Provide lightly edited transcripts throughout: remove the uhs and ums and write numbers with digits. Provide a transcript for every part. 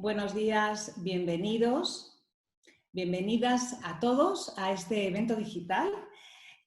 Buenos días, bienvenidos, bienvenidas a todos a este evento digital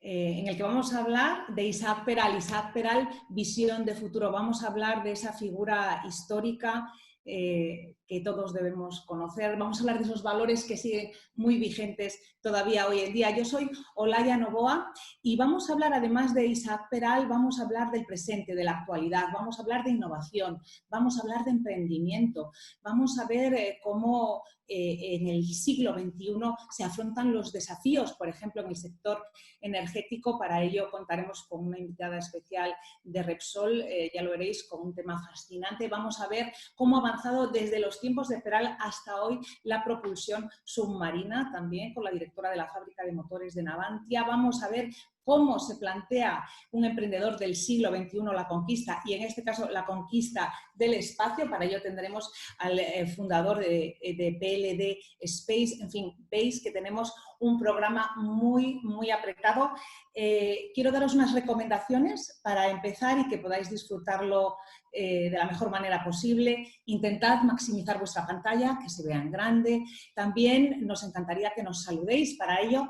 en el que vamos a hablar de Isaac Peral, visión de futuro. Vamos a hablar de esa figura histórica que todos debemos conocer. Vamos a hablar de esos valores que siguen muy vigentes todavía hoy en día. Yo soy Olaya Novoa y vamos a hablar, además de Isaac Peral, vamos a hablar del presente, de la actualidad, vamos a hablar de innovación, vamos a hablar de emprendimiento, vamos a ver cómo en el siglo XXI se afrontan los desafíos, por ejemplo, en el sector energético. Para ello contaremos con una invitada especial de Repsol, ya lo veréis, con un tema fascinante. Vamos a ver cómo ha avanzado desde los tiempos de Peral hasta hoy la propulsión submarina, también con la directora de la fábrica de motores de Navantia. Vamos a ver cómo se plantea un emprendedor del siglo XXI la conquista, y en este caso la conquista del espacio. Para ello tendremos al fundador de PLD Space. En fin, veis que tenemos un programa muy apretado. Quiero daros unas recomendaciones para empezar y que podáis disfrutarlo de la mejor manera posible. Intentad maximizar vuestra pantalla, que se vea en grande. También nos encantaría que nos saludéis. Para ello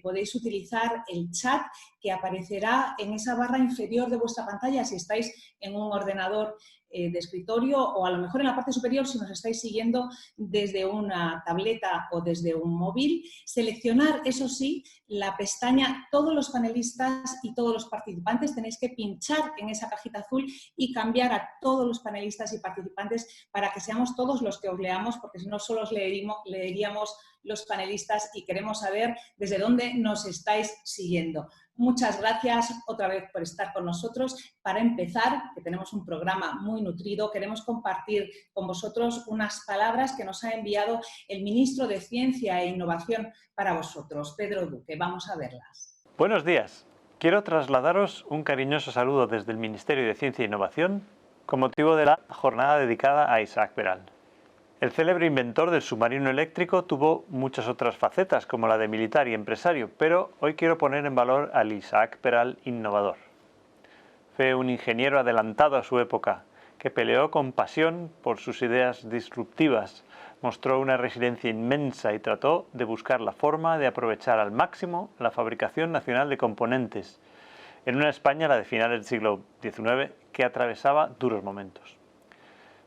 podéis utilizar el chat que aparecerá en esa barra inferior de vuestra pantalla si estáis en un ordenador de escritorio, o a lo mejor en la parte superior si nos estáis siguiendo desde una tableta o desde un móvil. Seleccionar, eso sí, la pestaña todos los panelistas y todos los participantes. Tenéis que pinchar en esa cajita azul y cambiar a todos los panelistas y participantes para que seamos todos los que os leamos, porque si no solo os leeríamos los panelistas, y queremos saber desde dónde nos estáis siguiendo. Muchas gracias otra vez por estar con nosotros. Para empezar, que tenemos un programa muy nutrido, queremos compartir con vosotros unas palabras que nos ha enviado el ministro de Ciencia e Innovación para vosotros, Pedro Duque. Vamos a verlas. Buenos días. Quiero trasladaros un cariñoso saludo desde el Ministerio de Ciencia e Innovación con motivo de la jornada dedicada a Isaac Peral. El célebre inventor del submarino eléctrico tuvo muchas otras facetas, como la de militar y empresario, pero hoy quiero poner en valor al Isaac Peral innovador. Fue un ingeniero adelantado a su época, que peleó con pasión por sus ideas disruptivas, mostró una resiliencia inmensa y trató de buscar la forma de aprovechar al máximo la fabricación nacional de componentes, en una España, la de finales del siglo XIX, que atravesaba duros momentos.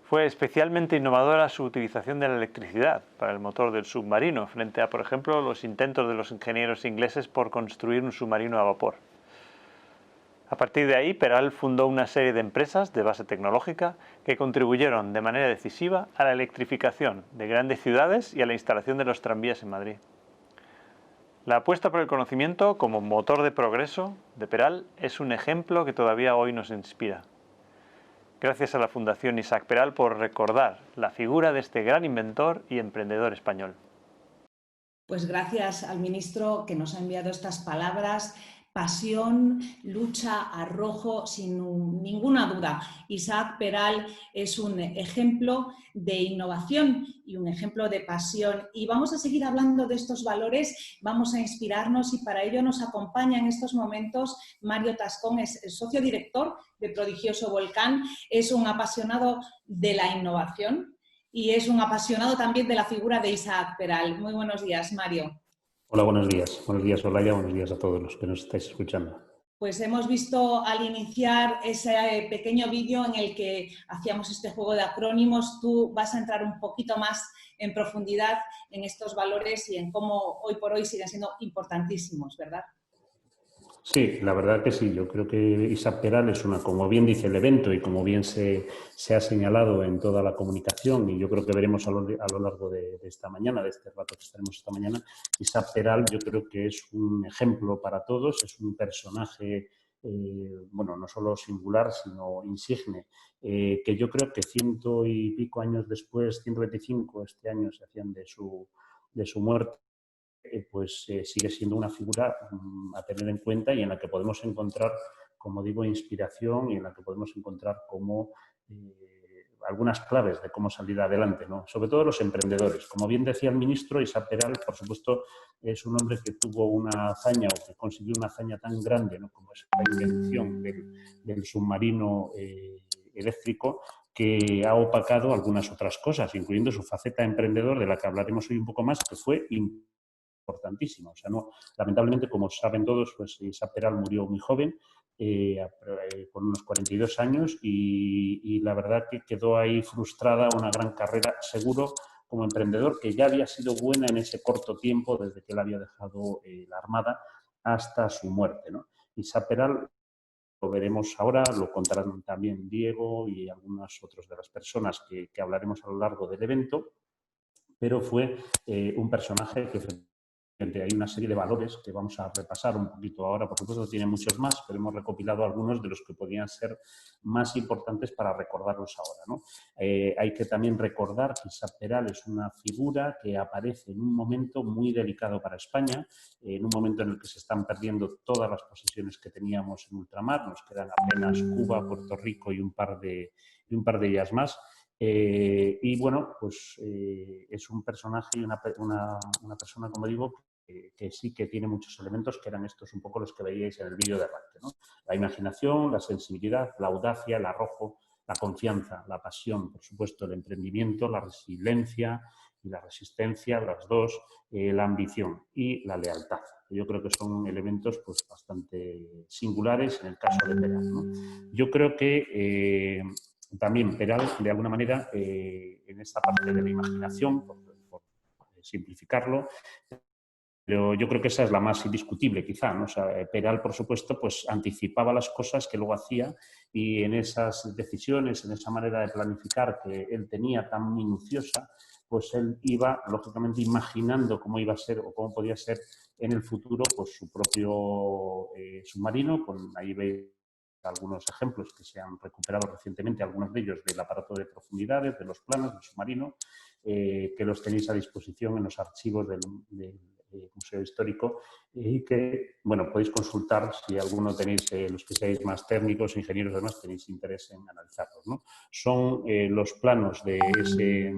Fue especialmente innovadora su utilización de la electricidad para el motor del submarino, frente a, por ejemplo, los intentos de los ingenieros ingleses por construir un submarino a vapor. A partir de ahí, Peral fundó una serie de empresas de base tecnológica que contribuyeron de manera decisiva a la electrificación de grandes ciudades y a la instalación de los tranvías en Madrid. La apuesta por el conocimiento como motor de progreso de Peral es un ejemplo que todavía hoy nos inspira. Gracias a la Fundación Isaac Peral por recordar la figura de este gran inventor y emprendedor español. Pues gracias al ministro que nos ha enviado estas palabras. Pasión, lucha, arrojo, sin ninguna duda. Isaac Peral es un ejemplo de innovación y un ejemplo de pasión. Y vamos a seguir hablando de estos valores, vamos a inspirarnos, y para ello nos acompaña en estos momentos Mario Tascón, es el socio director de Prodigioso Volcán, es un apasionado de la innovación y es un apasionado también de la figura de Isaac Peral. Muy buenos días, Mario. Hola, buenos días. Buenos días, Olaya. Buenos días a todos los que nos estáis escuchando. Pues hemos visto al iniciar ese pequeño vídeo en el que hacíamos este juego de acrónimos. Tú vas a entrar un poquito más en profundidad en estos valores y en cómo hoy por hoy siguen siendo importantísimos, ¿verdad? Sí, la verdad que sí. Yo creo que Isaac Peral es una, como bien dice el evento y como bien se ha señalado en toda la comunicación, y yo creo que veremos a lo largo de esta mañana, de este rato que estaremos esta mañana, Isaac Peral yo creo que es un ejemplo para todos, es un personaje, bueno, no solo singular, sino insigne, que yo creo que 100 y pico años después, 125 este año se hacían de su muerte, pues sigue siendo una figura a tener en cuenta y en la que podemos encontrar, como digo, inspiración, y en la que podemos encontrar como algunas claves de cómo salir adelante, ¿no? Sobre todo los emprendedores. Como bien decía el ministro, Isaac Peral, por supuesto, es un hombre que tuvo una hazaña, o que consiguió una hazaña tan grande, ¿no?, como es la invención del submarino eléctrico que ha opacado algunas otras cosas, incluyendo su faceta emprendedor, de la que hablaremos hoy un poco más, que fue importantísima. O sea, no, lamentablemente, como saben todos, pues Isaac Peral murió muy joven, con unos 42 años, y la verdad que quedó ahí frustrada una gran carrera, seguro, como emprendedor, que ya había sido buena en ese corto tiempo, desde que él había dejado la Armada hasta su muerte, ¿no? Isaac Peral, lo veremos ahora, lo contarán también Diego y algunas otras de las personas que hablaremos a lo largo del evento, pero fue un personaje que hay una serie de valores que vamos a repasar un poquito ahora. Por supuesto, tiene muchos más, pero hemos recopilado algunos de los que podían ser más importantes para recordarlos ahora, ¿no? Hay que también recordar que Isaac Peral es una figura que aparece en un momento muy delicado para España, en un momento en el que se están perdiendo todas las posesiones que teníamos en ultramar. Nos quedan apenas Cuba, Puerto Rico y un par de illas más. Y bueno, pues es un personaje y una persona, como digo, que sí que tiene muchos elementos, que eran estos un poco los que veíais en el vídeo de arranque, ¿no? La imaginación, la sensibilidad, la audacia, el arrojo, la confianza, la pasión, por supuesto, el emprendimiento, la resiliencia y la resistencia, las dos, la ambición y la lealtad. Yo creo que son elementos pues bastante singulares en el caso de Peral, ¿no? Yo creo que también Peral, de alguna manera, en esta parte de la imaginación, por simplificarlo, pero yo creo que esa es la más indiscutible, quizá, ¿no? O sea, Peral, por supuesto, pues anticipaba las cosas que luego hacía, y en esas decisiones, en esa manera de planificar que él tenía tan minuciosa, pues él iba, lógicamente, imaginando cómo iba a ser o cómo podía ser en el futuro pues su propio submarino. Ahí veis algunos ejemplos que se han recuperado recientemente, algunos de ellos del aparato de profundidades, de los planos del submarino, que los tenéis a disposición en los archivos del Museo Histórico, y que, bueno, podéis consultar si alguno tenéis, los que seáis más técnicos, ingenieros, además, tenéis interés en analizarlos, ¿no? Son los planos de ese,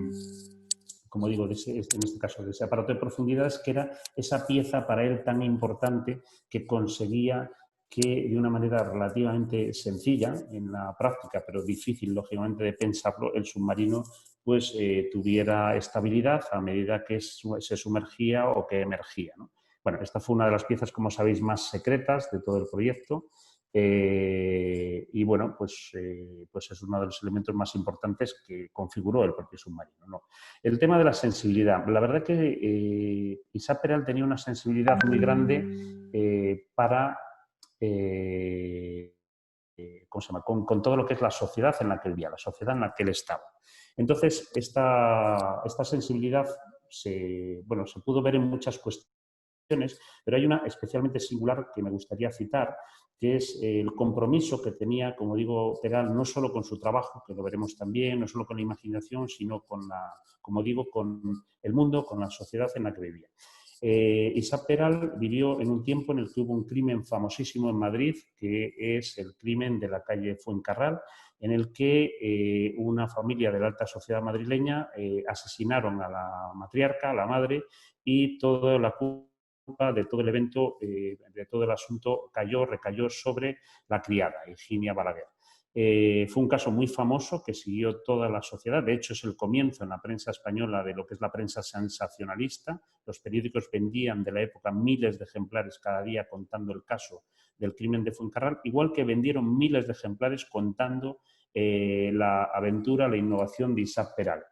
como digo, en este caso, de ese aparato de profundidades, que era esa pieza para él tan importante, que conseguía que, de una manera relativamente sencilla en la práctica, pero difícil, lógicamente, de pensarlo, el submarino pues tuviera estabilidad a medida que se sumergía o que emergía, ¿no? Bueno, esta fue una de las piezas, como sabéis, más secretas de todo el proyecto, y bueno, pues es uno de los elementos más importantes que configuró el propio submarino, ¿no? El tema de la sensibilidad. La verdad que Isaac Peral tenía una sensibilidad muy grande para ¿cómo se llama? Con todo lo que es la sociedad en la que él vivía, la sociedad en la que él estaba. Entonces, esta sensibilidad se pudo ver en muchas cuestiones, pero hay una especialmente singular que me gustaría citar, que es el compromiso que tenía, como digo, Peral, no solo con su trabajo, que lo veremos también, no solo con la imaginación, sino con como digo, con el mundo, con la sociedad en la que vivía. Isaac Peral vivió en un tiempo en el que hubo un crimen famosísimo en Madrid, que es el crimen de la calle Fuencarral, en el que una familia de la alta sociedad madrileña asesinaron a la matriarca, a la madre, y toda la culpa de todo el evento, de todo el asunto, recayó sobre la criada, Higinia Balaguer. Fue un caso muy famoso que siguió toda la sociedad. De hecho, es el comienzo en la prensa española de lo que es la prensa sensacionalista. Los periódicos vendían de la época miles de ejemplares cada día contando el caso del crimen de Fuencarral, igual que vendieron miles de ejemplares contando la aventura, la innovación de Isaac Peral.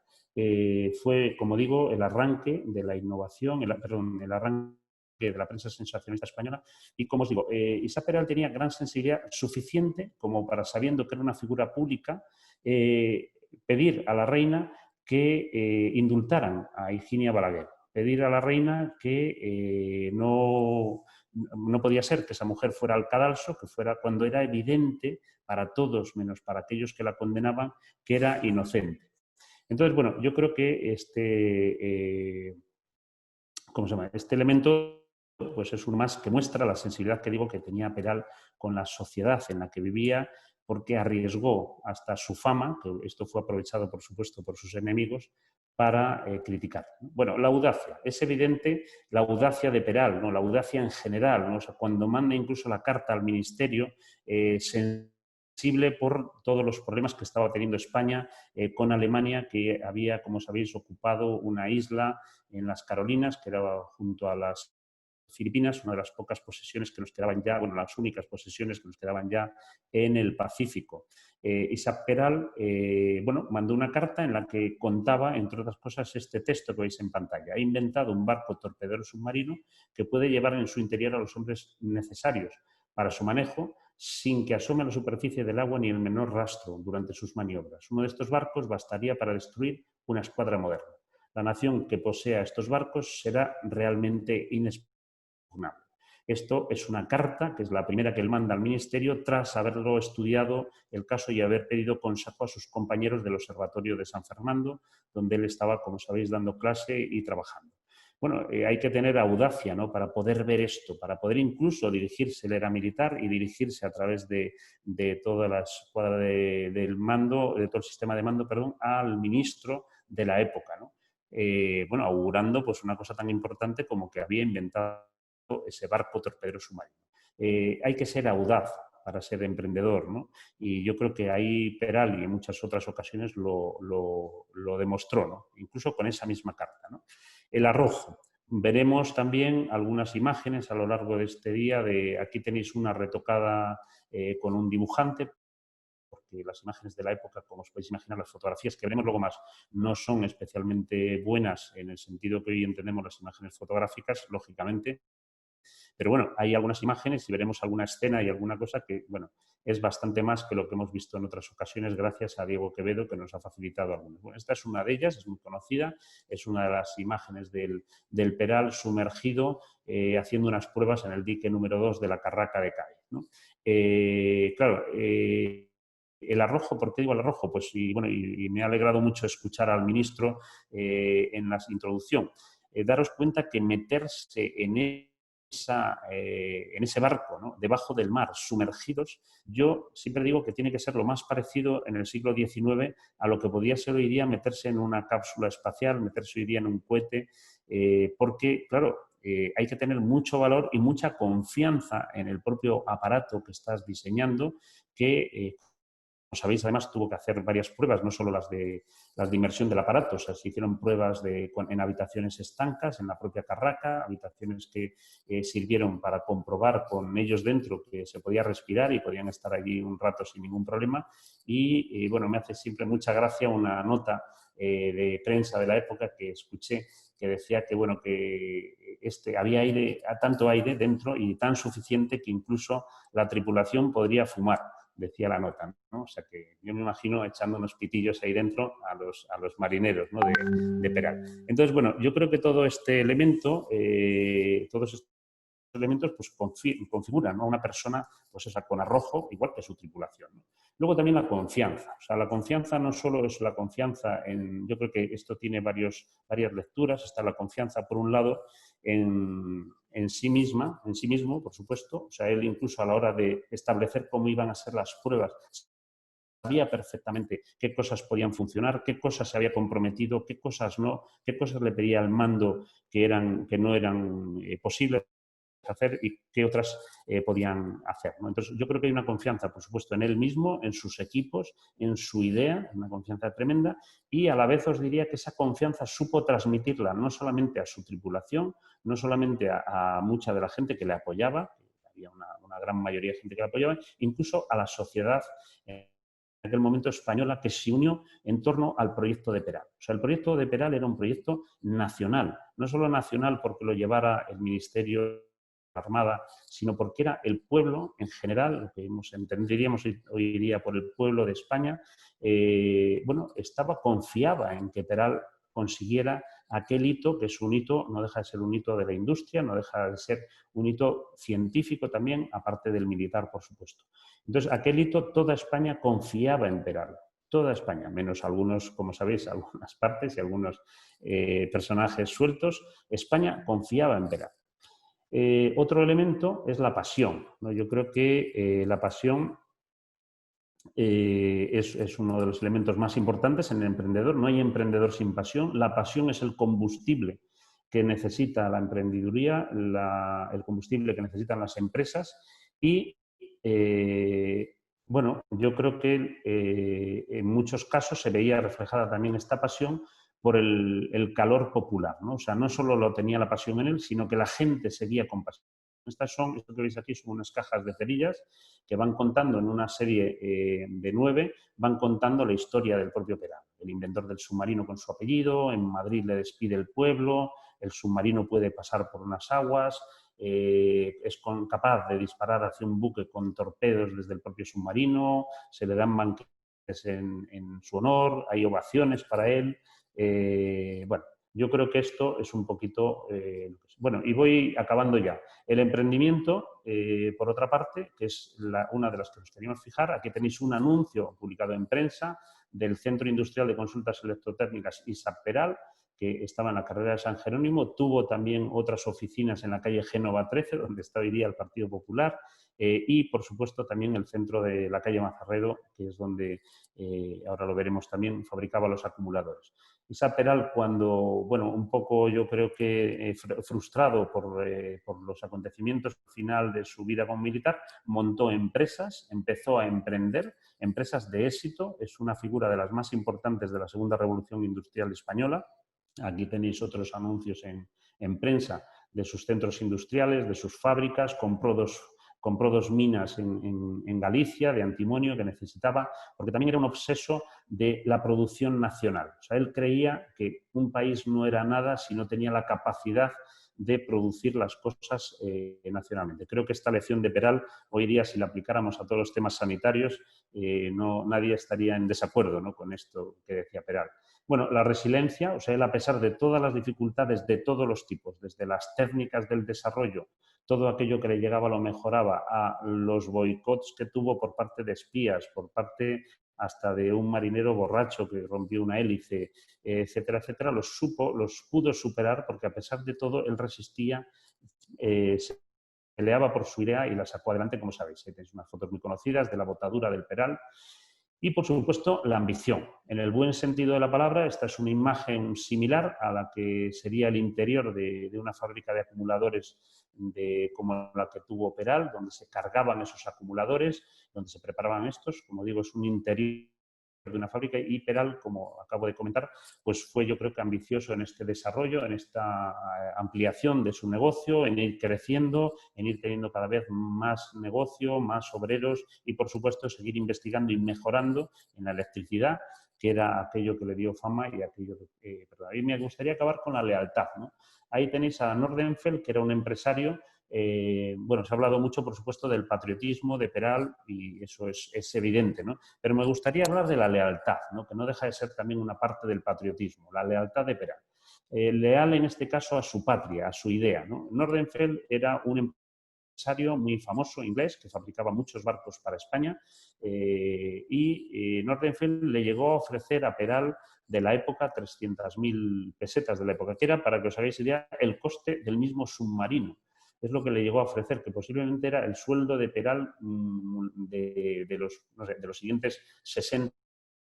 Fue, como digo, el arranque de la innovación, el arranque de la prensa sensacionalista española. Y, como os digo, Isaac Peral tenía gran sensibilidad, suficiente como para, sabiendo que era una figura pública, pedir a la reina que indultaran a Higinia Balaguer, pedir a la reina que no podía ser que esa mujer fuera al cadalso, que fuera, cuando era evidente para todos, menos para aquellos que la condenaban, que era inocente. Entonces, bueno, yo creo que este elemento pues es uno más que muestra la sensibilidad que digo que tenía Peral con la sociedad en la que vivía, porque arriesgó hasta su fama, que esto fue aprovechado, por supuesto, por sus enemigos, para criticar. Bueno, la audacia. Es evidente la audacia de Peral, ¿no? La audacia en general, ¿no? O sea, cuando manda incluso la carta al ministerio, se sensible por todos los problemas que estaba teniendo España con Alemania, que había, como sabéis, ocupado una isla en las Carolinas, que era junto a las Filipinas, una de las pocas posesiones que nos quedaban ya, bueno, las únicas posesiones que nos quedaban ya en el Pacífico. Isaac Peral, bueno, mandó una carta en la que contaba, entre otras cosas, este texto que veis en pantalla. Ha inventado un barco torpedero submarino que puede llevar en su interior a los hombres necesarios para su manejo, sin que asome a la superficie del agua ni el menor rastro durante sus maniobras. Uno de estos barcos bastaría para destruir una escuadra moderna. La nación que posea estos barcos será realmente inexpugnable. Esto es una carta, que es la primera que él manda al Ministerio, tras haberlo estudiado el caso y haber pedido consejo a sus compañeros del Observatorio de San Fernando, donde él estaba, como sabéis, dando clase y trabajando. Bueno, hay que tener audacia, ¿no?, para poder ver esto, para poder incluso dirigirse, él era militar, y dirigirse a través de toda la escuadra del mando, de todo el sistema de mando, perdón, al ministro de la época, ¿no? Bueno, augurando pues una cosa tan importante como que había inventado ese barco torpedero submarino. Hay que ser audaz para ser emprendedor, ¿no? Y yo creo que ahí Peral y en muchas otras ocasiones lo demostró, ¿no?, incluso con esa misma carta, ¿no? El arrojo. Veremos también algunas imágenes a lo largo de este día. Aquí tenéis una retocada con un dibujante, porque las imágenes de la época, como os podéis imaginar, las fotografías que veremos luego más, no son especialmente buenas en el sentido que hoy entendemos las imágenes fotográficas, lógicamente. Pero bueno, hay algunas imágenes y veremos alguna escena y alguna cosa que, bueno, es bastante más que lo que hemos visto en otras ocasiones, gracias a Diego Quevedo, que nos ha facilitado algunas. Bueno, esta es una de ellas, es muy conocida, es una de las imágenes del Peral sumergido haciendo unas pruebas en el dique número 2 de la Carraca de Cádiz, ¿no? Claro, el arrojo, ¿por qué digo el arrojo? Pues bueno, y me ha alegrado mucho escuchar al ministro en la introducción. Daros cuenta que meterse en ese barco, ¿no?, debajo del mar, sumergidos, yo siempre digo que tiene que ser lo más parecido en el siglo XIX a lo que podía ser hoy día meterse en una cápsula espacial, meterse hoy día en un cohete, porque, claro, hay que tener mucho valor y mucha confianza en el propio aparato que estás diseñando, que como sabéis, además tuvo que hacer varias pruebas, no solo las de inmersión del aparato, o sea, se hicieron pruebas en habitaciones estancas, en la propia Carraca, habitaciones que sirvieron para comprobar con ellos dentro que se podía respirar y podían estar allí un rato sin ningún problema. Y bueno, me hace siempre mucha gracia una nota de prensa de la época que escuché que decía que, bueno, que había tanto aire dentro y tan suficiente que incluso la tripulación podría fumar, decía la nota, ¿no? O sea que yo me imagino echando unos pitillos ahí dentro a los marineros, ¿no?, de Peral. Entonces, bueno, yo creo que todo este elemento, todos estos elementos pues configuran, ¿no?, a una persona pues esa, con arrojo, igual que su tripulación, ¿no? Luego también la confianza. O sea, la confianza no solo es la confianza en... Yo creo que esto tiene varias lecturas. Está la confianza, por un lado, en sí misma, en sí mismo, por supuesto. O sea, él incluso a la hora de establecer cómo iban a ser las pruebas, sabía perfectamente qué cosas podían funcionar, qué cosas se había comprometido, qué cosas no, qué cosas le pedía al mando que no eran posibles hacer y qué otras podían hacer, ¿no? Entonces, yo creo que hay una confianza, por supuesto, en él mismo, en sus equipos, en su idea, una confianza tremenda, y a la vez os diría que esa confianza supo transmitirla no solamente a su tripulación, no solamente a mucha de la gente que le apoyaba, había una gran mayoría de gente que le apoyaba, incluso a la sociedad en aquel momento española, que se unió en torno al proyecto de Peral. O sea, el proyecto de Peral era un proyecto nacional, no solo nacional porque lo llevara el Ministerio Armada, sino porque era el pueblo en general, lo que entenderíamos hoy día por el pueblo de España, bueno, confiaba en que Peral consiguiera aquel hito, que es un hito, no deja de ser un hito de la industria, no deja de ser un hito científico también, aparte del militar, por supuesto. Entonces, aquel hito, toda España confiaba en Peral, toda España, menos algunos, como sabéis, algunas partes y algunos personajes sueltos. España confiaba en Peral. Otro elemento es la pasión, ¿no? Yo creo que la pasión es uno de los elementos más importantes en el emprendedor. No hay emprendedor sin pasión. La pasión es el combustible que necesita la emprendeduría, el combustible que necesitan las empresas y Bueno, yo creo que en muchos casos se veía reflejada también esta pasión por el calor popular, ¿no? O sea, no solo lo tenía la pasión en él, sino que la gente seguía con pasión. Esto que veis aquí son unas cajas de cerillas que van contando en una serie de 9, van contando la historia del propio Peral. El inventor del submarino con su apellido, en Madrid le despide el pueblo, el submarino puede pasar por unas aguas, es capaz de disparar hacia un buque con torpedos desde el propio submarino, se le dan banquetes en su honor, hay ovaciones para él. Bueno, yo creo que esto es un poquito... bueno, y voy acabando ya. El emprendimiento, por otra parte, que es una de las que nos teníamos que fijar, aquí tenéis un anuncio publicado en prensa del Centro Industrial de Consultas Electrotécnicas ISAP Peral, que estaba en la carrera de San Jerónimo, tuvo también otras oficinas en la calle Génova 13, donde está hoy día el Partido Popular, y, por supuesto, también el centro de la calle Mazarredo, que es donde, ahora lo veremos también, fabricaba los acumuladores. ISAP Peral, cuando, bueno, un poco yo creo que frustrado por los acontecimientos final de su vida como militar, montó empresas, empezó a emprender, empresas de éxito, es una figura de las más importantes de la Segunda Revolución Industrial Española. Aquí tenéis otros anuncios en prensa de sus centros industriales, de sus fábricas, compró dos minas en Galicia de antimonio que necesitaba, porque también era un obseso de la producción nacional. O sea, él creía que un país no era nada si no tenía la capacidad de producir las cosas nacionalmente. Creo que esta lección de Peral, hoy día, si la aplicáramos a todos los temas sanitarios, nadie estaría en desacuerdo, ¿no?, con esto que decía Peral. Bueno, la resiliencia, o sea, él, a pesar de todas las dificultades de todos los tipos, desde las técnicas del desarrollo, todo aquello que le llegaba lo mejoraba, a los boicots que tuvo por parte de espías, por parte hasta de un marinero borracho que rompió una hélice, etcétera, etcétera, los pudo superar, porque a pesar de todo él resistía, se peleaba por su idea y la sacó adelante, como sabéis. Tenéis unas fotos muy conocidas de la botadura del Peral. Y, por supuesto, la ambición. En el buen sentido de la palabra, esta es una imagen similar a la que sería el interior de una fábrica de acumuladores como la que tuvo Peral, donde se cargaban esos acumuladores, donde se preparaban estos. Como digo, es un interior de una fábrica, y Peral, como acabo de comentar, pues fue, yo creo, que ambicioso en este desarrollo, en esta ampliación de su negocio, en ir creciendo, en ir teniendo cada vez más negocio, más obreros y, por supuesto, seguir investigando y mejorando en la electricidad, que era aquello que le dio fama y aquello que... a mí me gustaría acabar con la lealtad, ¿no? Ahí tenéis a Nordenfelt, que era un empresario. Bueno, se ha hablado mucho, por supuesto, del patriotismo de Peral y eso es evidente, ¿no? Pero me gustaría hablar de la lealtad, ¿no?, que no deja de ser también una parte del patriotismo, la lealtad de Peral. Leal, en este caso, a su patria, a su idea, ¿no? Nordenfelt era un empresario muy famoso inglés que fabricaba muchos barcos para España, y Nordenfelt le llegó a ofrecer a Peral de la época 300.000 pesetas de la época, que era, para que os hagáis idea, el coste del mismo submarino. Es lo que le llegó a ofrecer, que posiblemente era el sueldo de Peral de los siguientes 60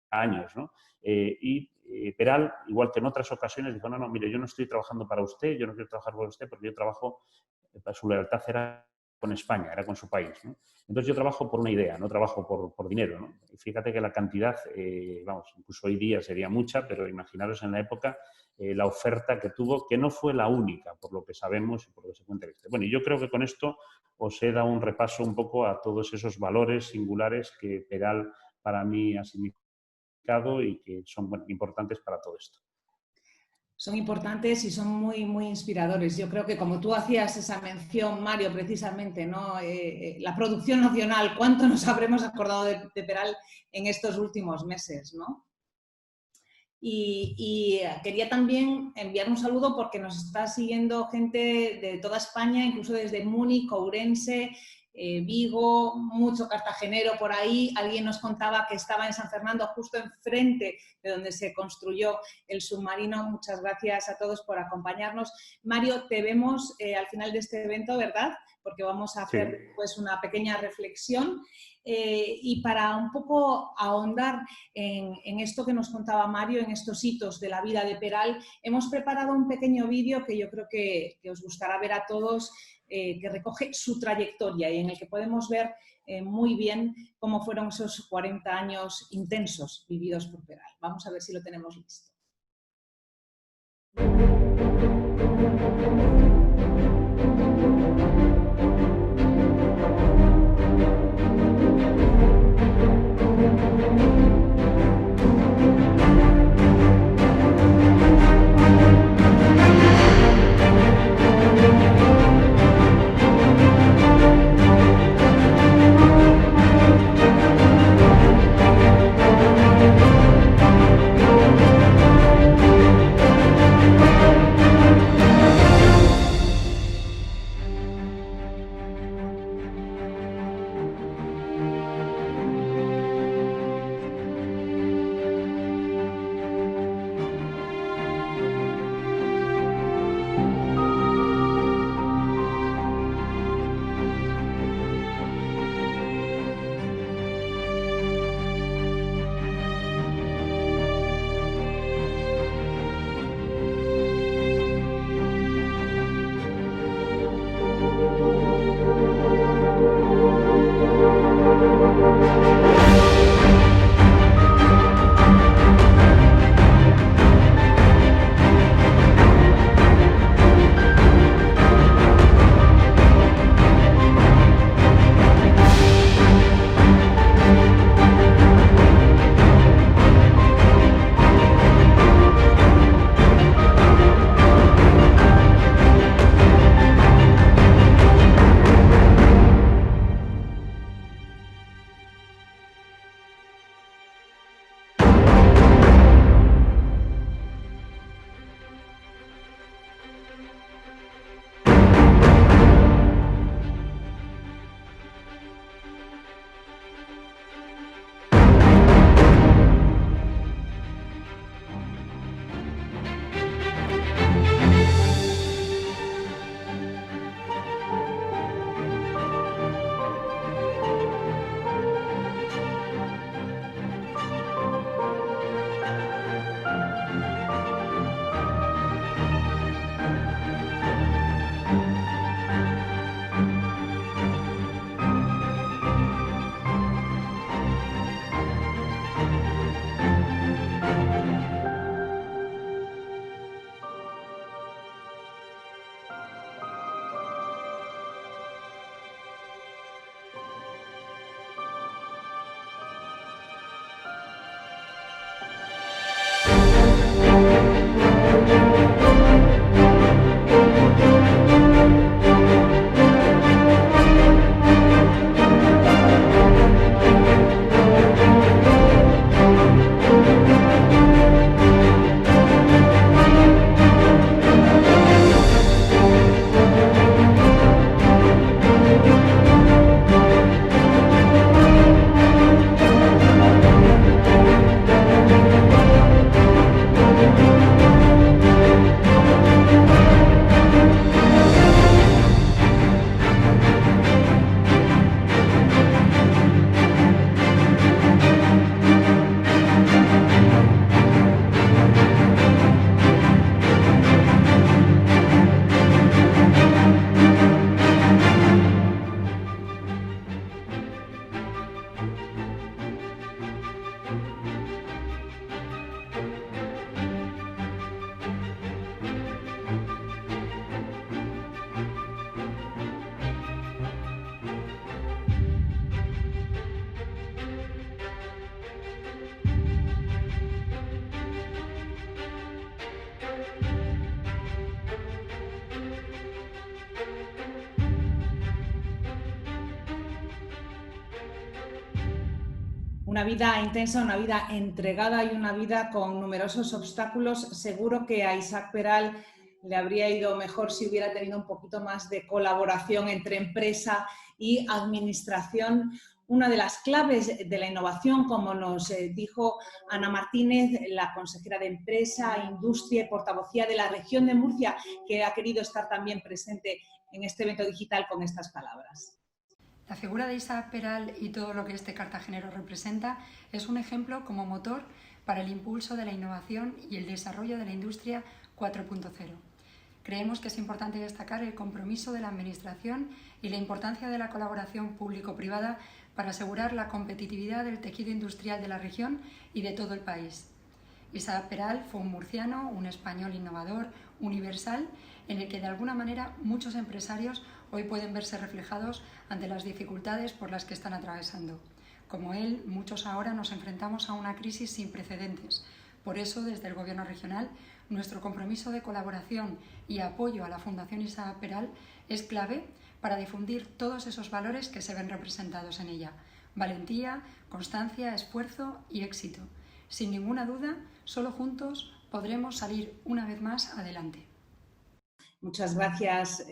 años, ¿no? Peral, igual que en otras ocasiones, dijo, no, mire, yo no estoy trabajando para usted, yo no quiero trabajar por usted porque yo trabajo, su lealtad era con España, era con su país, ¿no? Entonces yo trabajo por una idea, no trabajo por dinero, ¿no? Y fíjate que la cantidad, incluso hoy día sería mucha, pero imaginaros en la época la oferta que tuvo, que no fue la única, por lo que sabemos y por lo que se cuenta. Bueno, y yo creo que con esto os he dado un repaso un poco a todos esos valores singulares que Peral para mí ha significado y que son, bueno, importantes para todo esto. Son importantes y son muy, muy inspiradores. Yo creo que, como tú hacías esa mención, Mario, precisamente, ¿no? La producción nacional, ¿cuánto nos habremos acordado de Peral en estos últimos meses, ¿no? Y quería también enviar un saludo porque nos está siguiendo gente de toda España, incluso desde Múnich, Ourense, Vigo, mucho cartagenero por ahí. Alguien nos contaba que estaba en San Fernando, justo enfrente de donde se construyó el submarino. Muchas gracias a todos por acompañarnos. Mario, te vemos al final de este evento, ¿verdad? Porque vamos a hacer pues una pequeña reflexión. Y para un poco ahondar en esto que nos contaba Mario, en estos hitos de la vida de Peral, hemos preparado un pequeño vídeo que yo creo que os gustará ver a todos, que recoge su trayectoria y en el que podemos ver muy bien cómo fueron esos 40 años intensos vividos por Peral. Vamos a ver si lo tenemos listo. Una vida intensa, una vida entregada y una vida con numerosos obstáculos. Seguro que a Isaac Peral le habría ido mejor si hubiera tenido un poquito más de colaboración entre empresa y administración. Una de las claves de la innovación, como nos dijo Ana Martínez, la consejera de Empresa, Industria y portavocía de la región de Murcia, que ha querido estar también presente en este evento digital con estas palabras. La figura de Isaac Peral y todo lo que este cartagenero representa es un ejemplo como motor para el impulso de la innovación y el desarrollo de la industria 4.0. Creemos que es importante destacar el compromiso de la Administración y la importancia de la colaboración público-privada para asegurar la competitividad del tejido industrial de la región y de todo el país. Isaac Peral fue un murciano, un español innovador, universal, en el que de alguna manera muchos empresarios hoy pueden verse reflejados ante las dificultades por las que están atravesando. Como él, muchos ahora nos enfrentamos a una crisis sin precedentes. Por eso, desde el Gobierno regional, nuestro compromiso de colaboración y apoyo a la Fundación Isaac Peral es clave para difundir todos esos valores que se ven representados en ella: valentía, constancia, esfuerzo y éxito. Sin ninguna duda, solo juntos podremos salir una vez más adelante. Muchas gracias,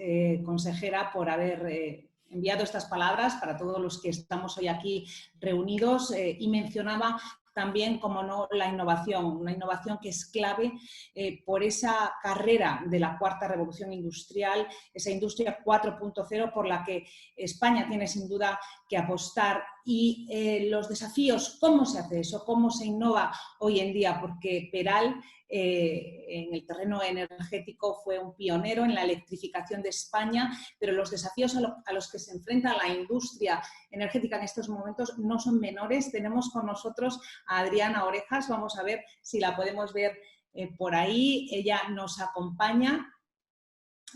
consejera, por haber enviado estas palabras para todos los que estamos hoy aquí reunidos, y mencionaba también, como no, la innovación, una innovación que es clave por esa carrera de la cuarta revolución industrial, esa industria 4.0 por la que España tiene sin duda que apostar, y los desafíos, cómo se hace eso, cómo se innova hoy en día, porque Peral en el terreno energético fue un pionero en la electrificación de España, pero los desafíos a los que se enfrenta la industria energética en estos momentos no son menores. Tenemos con nosotros a Adriana Orejas, vamos a ver si la podemos ver por ahí, ella nos acompaña.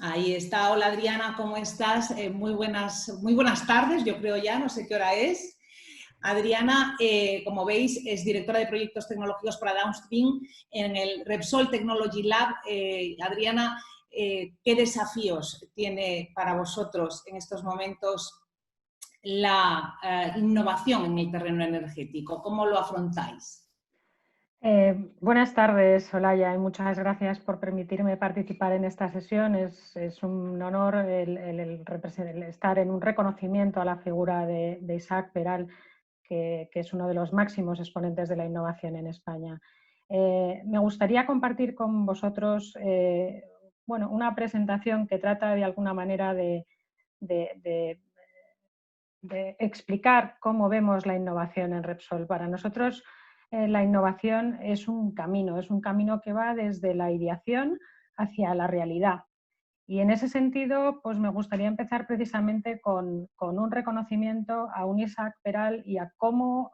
Ahí está. Hola Adriana, ¿cómo estás? Muy buenas tardes, yo creo ya, no sé qué hora es. Adriana, como veis, es directora de proyectos tecnológicos para Downstream en el Repsol Technology Lab. Adriana, ¿qué desafíos tiene para vosotros en estos momentos la innovación en el terreno energético? ¿Cómo lo afrontáis? Buenas tardes, Olaya, y muchas gracias por permitirme participar en esta sesión. Es un honor el estar en un reconocimiento a la figura de Isaac Peral, que es uno de los máximos exponentes de la innovación en España. Me gustaría compartir con vosotros una presentación que trata de alguna manera de explicar cómo vemos la innovación en Repsol. Para nosotros la innovación es un camino que va desde la ideación hacia la realidad. Y en ese sentido, pues me gustaría empezar precisamente con un reconocimiento a un Isaac Peral y a cómo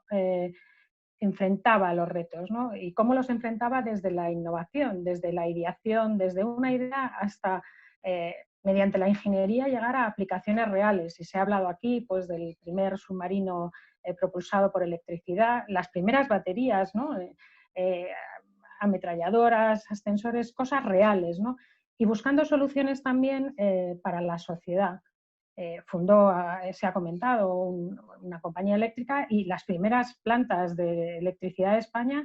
enfrentaba los retos, ¿no? Y cómo los enfrentaba desde la innovación, desde la ideación, desde una idea hasta, mediante la ingeniería, llegar a aplicaciones reales. Y se ha hablado aquí pues, del primer submarino propulsado por electricidad, las primeras baterías, ¿no? Ametralladoras, ascensores, cosas reales, ¿no? Y buscando soluciones también para la sociedad. Fundó, se ha comentado, una compañía eléctrica, y las primeras plantas de electricidad de España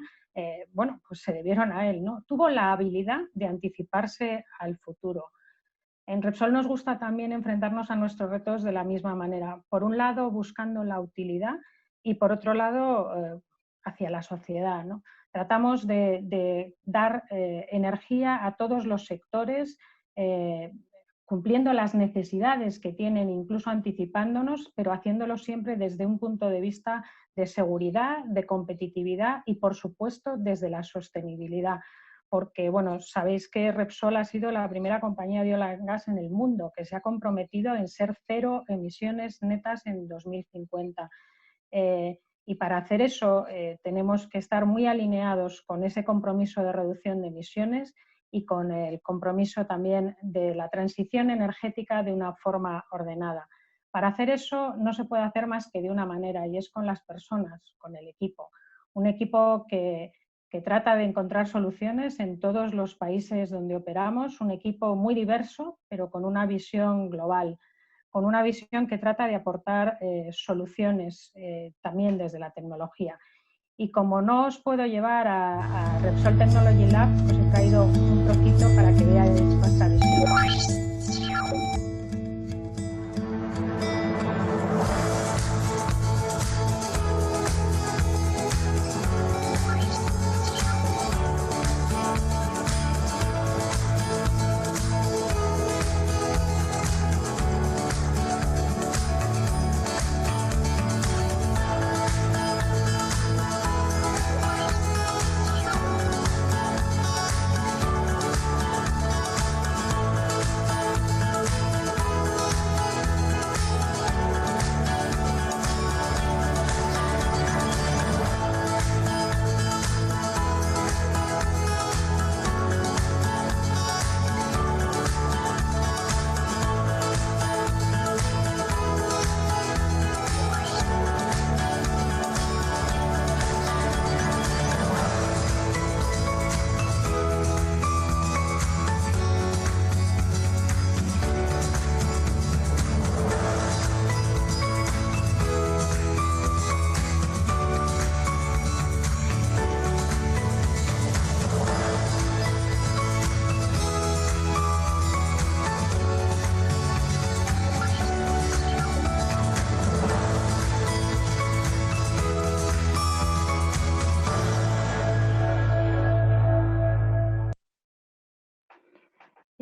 pues se debieron a él, ¿no? Tuvo la habilidad de anticiparse al futuro. En Repsol nos gusta también enfrentarnos a nuestros retos de la misma manera. Por un lado, buscando la utilidad, y por otro lado, hacia la sociedad, ¿no? Tratamos de dar energía a todos los sectores, cumpliendo las necesidades que tienen, incluso anticipándonos, pero haciéndolo siempre desde un punto de vista de seguridad, de competitividad y, por supuesto, desde la sostenibilidad. Porque, bueno, sabéis que Repsol ha sido la primera compañía de oil and gas en el mundo que se ha comprometido en ser cero emisiones netas en 2050. Y para hacer eso tenemos que estar muy alineados con ese compromiso de reducción de emisiones y con el compromiso también de la transición energética de una forma ordenada. Para hacer eso no se puede hacer más que de una manera, y es con las personas, con el equipo. Un equipo que trata de encontrar soluciones en todos los países donde operamos, un equipo muy diverso, pero con una visión global, con una visión que trata de aportar soluciones también desde la tecnología. Y como no os puedo llevar a Repsol Technology Lab, os he traído un trocito para que veáis nuestra visión.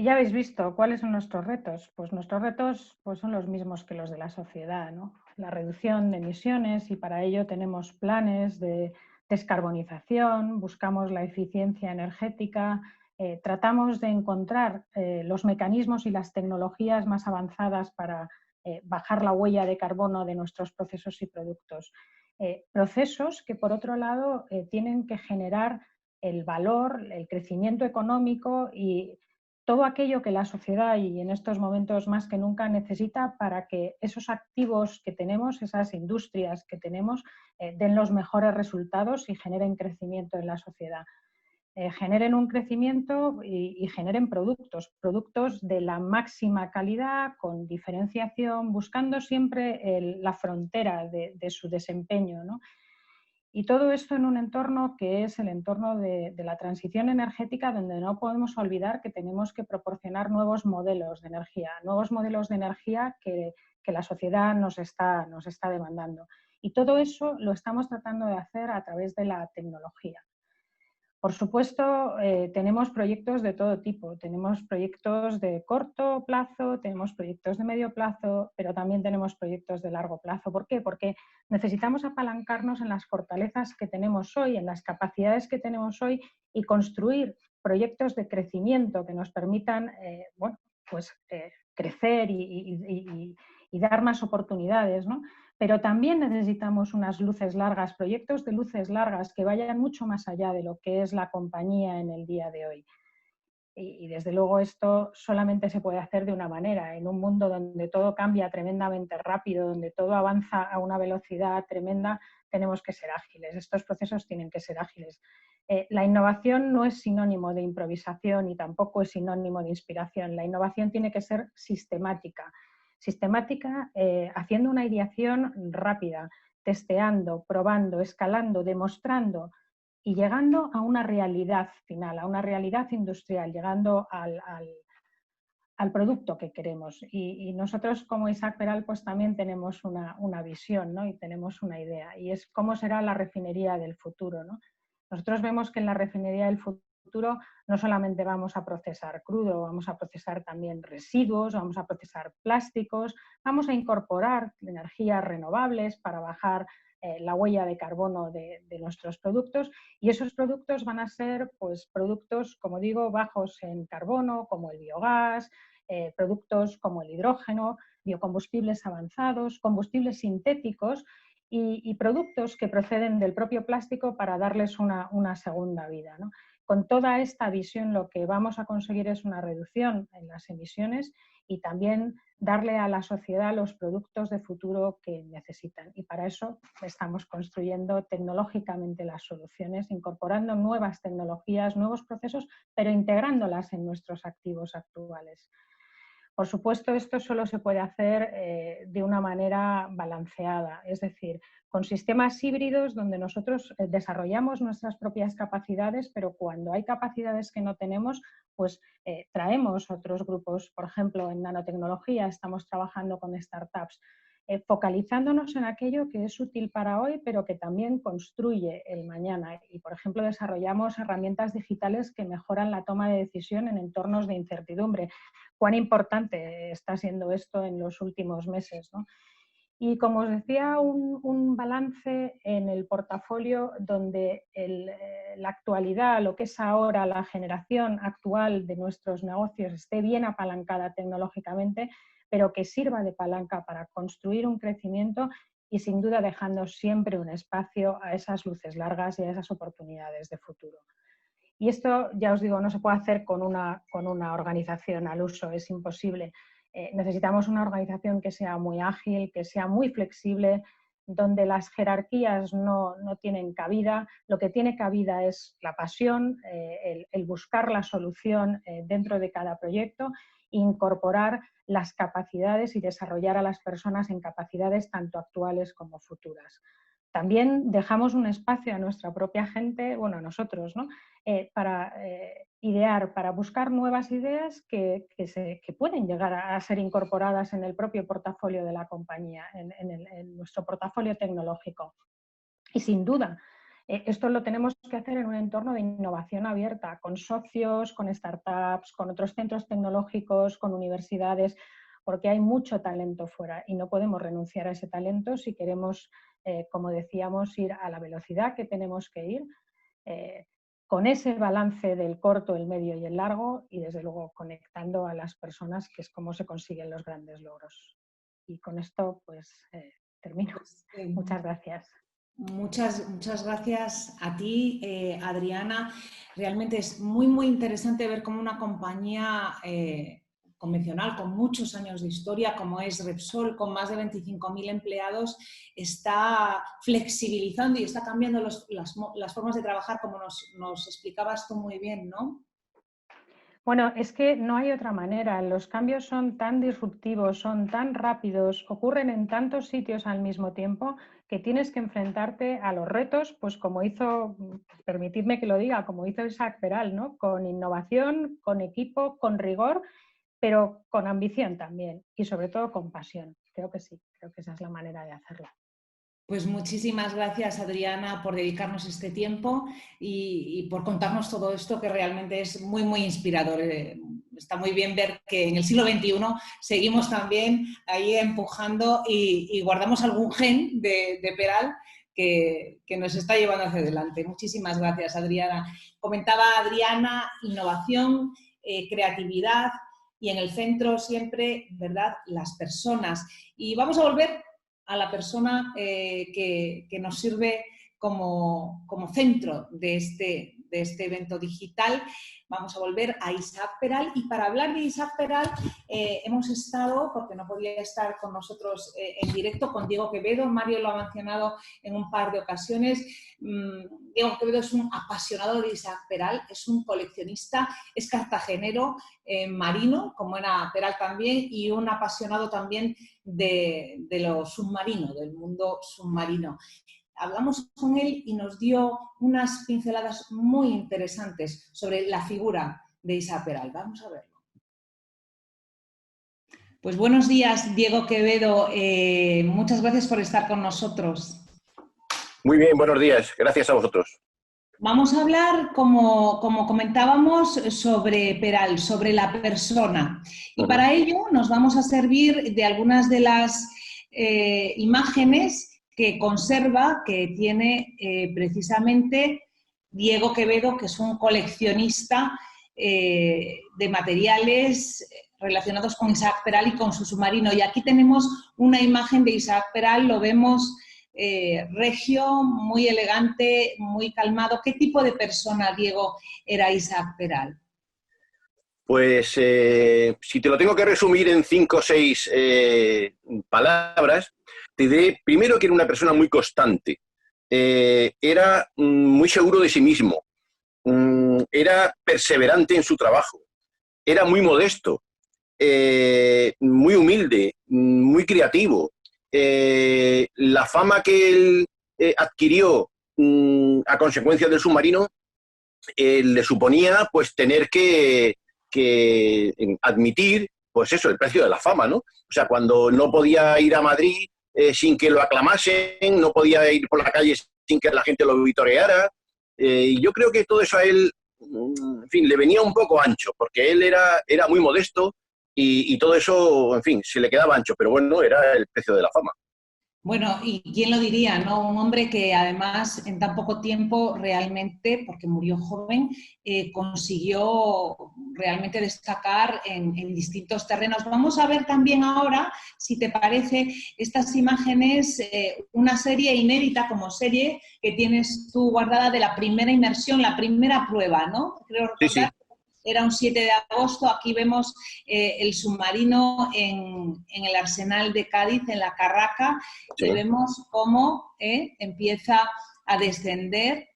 Y ya habéis visto cuáles son nuestros retos. Pues nuestros retos pues, son los mismos que los de la sociedad, ¿no? La reducción de emisiones, y para ello tenemos planes de descarbonización, buscamos la eficiencia energética, tratamos de encontrar los mecanismos y las tecnologías más avanzadas para bajar la huella de carbono de nuestros procesos y productos. Procesos que, por otro lado, tienen que generar el valor, el crecimiento económico y todo aquello que la sociedad, y en estos momentos más que nunca, necesita para que esos activos que tenemos, esas industrias que tenemos, den los mejores resultados y generen crecimiento en la sociedad. Generen un crecimiento y generen productos de la máxima calidad, con diferenciación, buscando siempre la frontera de su desempeño, ¿no? Y todo esto en un entorno que es el entorno de la transición energética, donde no podemos olvidar que tenemos que proporcionar nuevos modelos de energía que la sociedad nos está demandando. Y todo eso lo estamos tratando de hacer a través de la tecnología. Por supuesto, tenemos proyectos de todo tipo. Tenemos proyectos de corto plazo, tenemos proyectos de medio plazo, pero también tenemos proyectos de largo plazo. ¿Por qué? Porque necesitamos apalancarnos en las fortalezas que tenemos hoy, en las capacidades que tenemos hoy, y construir proyectos de crecimiento que nos permitan crecer y dar más oportunidades, ¿no? Pero también necesitamos unas luces largas, proyectos de luces largas que vayan mucho más allá de lo que es la compañía en el día de hoy. Y desde luego esto solamente se puede hacer de una manera, en un mundo donde todo cambia tremendamente rápido, donde todo avanza a una velocidad tremenda. Tenemos que ser ágiles, estos procesos tienen que ser ágiles. La innovación no es sinónimo de improvisación y tampoco es sinónimo de inspiración. La innovación tiene que ser sistemática, haciendo una ideación rápida, testeando, probando, escalando, demostrando y llegando a una realidad final, a una realidad industrial, llegando al producto que queremos. Y nosotros como Isaac Peral pues también tenemos una visión, ¿no? Y tenemos una idea, y es cómo será la refinería del futuro, ¿no? Nosotros vemos que en la refinería del futuro no solamente vamos a procesar crudo, vamos a procesar también residuos, vamos a procesar plásticos, vamos a incorporar energías renovables para bajar la huella de carbono de nuestros productos, y esos productos van a ser pues, productos, como digo, bajos en carbono, como el biogás, productos como el hidrógeno, biocombustibles avanzados, combustibles sintéticos y productos que proceden del propio plástico para darles una segunda vida, ¿no? Con toda esta visión lo que vamos a conseguir es una reducción en las emisiones y también darle a la sociedad los productos de futuro que necesitan. Y para eso estamos construyendo tecnológicamente las soluciones, incorporando nuevas tecnologías, nuevos procesos, pero integrándolas en nuestros activos actuales. Por supuesto, esto solo se puede hacer de una manera balanceada, es decir, con sistemas híbridos donde nosotros desarrollamos nuestras propias capacidades, pero cuando hay capacidades que no tenemos, pues traemos otros grupos. Por ejemplo, en nanotecnología estamos trabajando con startups, focalizándonos en aquello que es útil para hoy, pero que también construye el mañana. Y, por ejemplo, desarrollamos herramientas digitales que mejoran la toma de decisión en entornos de incertidumbre. Cuán importante está siendo esto en los últimos meses, ¿no? Y como os decía, un balance en el portafolio donde la actualidad, lo que es ahora la generación actual de nuestros negocios, esté bien apalancada tecnológicamente, pero que sirva de palanca para construir un crecimiento y sin duda dejando siempre un espacio a esas luces largas y a esas oportunidades de futuro. Y esto, ya os digo, no se puede hacer con una organización al uso, es imposible. Necesitamos una organización que sea muy ágil, que sea muy flexible, donde las jerarquías no tienen cabida. Lo que tiene cabida es la pasión, el buscar la solución dentro de cada proyecto, incorporar las capacidades y desarrollar a las personas en capacidades tanto actuales como futuras. También dejamos un espacio a nuestra propia gente, bueno, a nosotros, ¿no? Para idear, para buscar nuevas ideas que pueden llegar a ser incorporadas en el propio portafolio de la compañía, en nuestro portafolio tecnológico. Y sin duda, Esto lo tenemos que hacer en un entorno de innovación abierta, con socios, con startups, con otros centros tecnológicos, con universidades, porque hay mucho talento fuera y no podemos renunciar a ese talento si queremos, como decíamos, ir a la velocidad que tenemos que ir, con ese balance del corto, el medio y el largo, y desde luego conectando a las personas, que es como se consiguen los grandes logros. Y con esto pues termino. Muchas gracias. Muchas gracias a ti, Adriana. Realmente es muy interesante ver cómo una compañía convencional, con muchos años de historia, como es Repsol, con más de 25.000 empleados, está flexibilizando y está cambiando las formas de trabajar, como nos explicabas tú muy bien, ¿no? Bueno, es que no hay otra manera. Los cambios son tan disruptivos, son tan rápidos, ocurren en tantos sitios al mismo tiempo que tienes que enfrentarte a los retos, pues como hizo, permitidme que lo diga, como hizo Isaac Peral, ¿no? Con innovación, con equipo, con rigor, pero con ambición también y sobre todo con pasión. Creo que sí, creo que esa es la manera de hacerlo. Pues muchísimas gracias, Adriana, por dedicarnos este tiempo y por contarnos todo esto, que realmente es muy inspirador. Está muy bien ver que en el siglo XXI seguimos también ahí empujando y guardamos algún gen de Peral que nos está llevando hacia adelante. Muchísimas gracias, Adriana. Comentaba Adriana, innovación, creatividad y en el centro siempre, ¿verdad?, las personas. Y vamos a volver a la persona que nos sirve como centro de este evento digital. Vamos a volver a Isaac Peral, y para hablar de Isaac Peral hemos estado, porque no podía estar con nosotros en directo, con Diego Quevedo. Mario lo ha mencionado en un par de ocasiones. Diego Quevedo es un apasionado de Isaac Peral, es un coleccionista, es cartagenero, marino, como era Peral también, y un apasionado también de lo submarino, del mundo submarino. Hablamos con él y nos dio unas pinceladas muy interesantes sobre la figura de Isaac Peral. Vamos a verlo. Pues buenos días, Diego Quevedo. Muchas gracias por estar con nosotros. Muy bien, buenos días. Gracias a vosotros. Vamos a hablar, como comentábamos, sobre Peral, sobre la persona. Y para ello nos vamos a servir de algunas de las imágenes que conserva, que tiene precisamente Diego Quevedo, que es un coleccionista de materiales relacionados con Isaac Peral y con su submarino. Y aquí tenemos una imagen de Isaac Peral, lo vemos regio, muy elegante, muy calmado. ¿Qué tipo de persona, Diego, era Isaac Peral? Pues si te lo tengo que resumir en 5 o 6 palabras, te diré primero que era una persona muy constante, era muy seguro de sí mismo, era perseverante en su trabajo, era muy modesto, muy humilde, muy creativo. La fama que él adquirió a consecuencia del submarino le suponía pues tener que admitir pues eso, el precio de la fama, ¿no? O sea, cuando no podía ir a Madrid sin que lo aclamasen, no podía ir por la calle sin que la gente lo vitoreara. Yo creo que todo eso a él, en fin, le venía un poco ancho, porque él era muy modesto y todo eso, en fin, se le quedaba ancho, pero bueno, era el precio de la fama. Bueno, y quién lo diría, ¿no? Un hombre que además en tan poco tiempo realmente, porque murió joven, consiguió realmente destacar en distintos terrenos. Vamos a ver también ahora, si te parece, estas imágenes, una serie inédita como serie que tienes tú guardada de la primera inmersión, la primera prueba, ¿no? Creo recordar. Sí. Era un 7 de agosto, aquí vemos el submarino en el Arsenal de Cádiz, en la Carraca, sí. Y vemos cómo empieza a descender.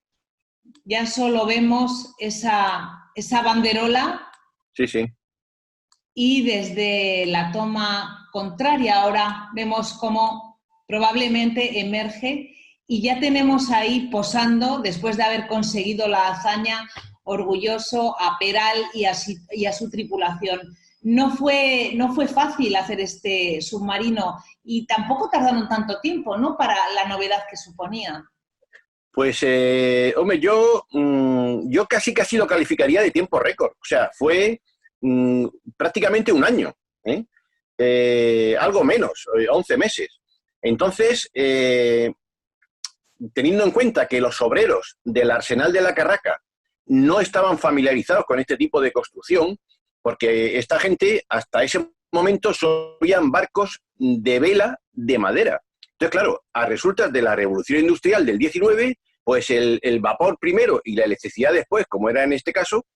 Ya solo vemos esa banderola. Sí, sí. Y desde la toma contraria ahora vemos cómo probablemente emerge y ya tenemos ahí posando, después de haber conseguido la hazaña, orgulloso a Peral y a su tripulación. No fue fácil hacer este submarino y tampoco tardaron tanto tiempo, ¿no?, para la novedad que suponía. Pues, hombre, yo casi lo calificaría de tiempo récord. O sea, fue prácticamente un año, algo menos, 11 meses. Entonces, teniendo en cuenta que los obreros del Arsenal de la Carraca no estaban familiarizados con este tipo de construcción, porque esta gente hasta ese momento solían barcos de vela de madera. Entonces, claro, a resultas de la revolución industrial del 19, pues el vapor primero y la electricidad después, como era en este caso,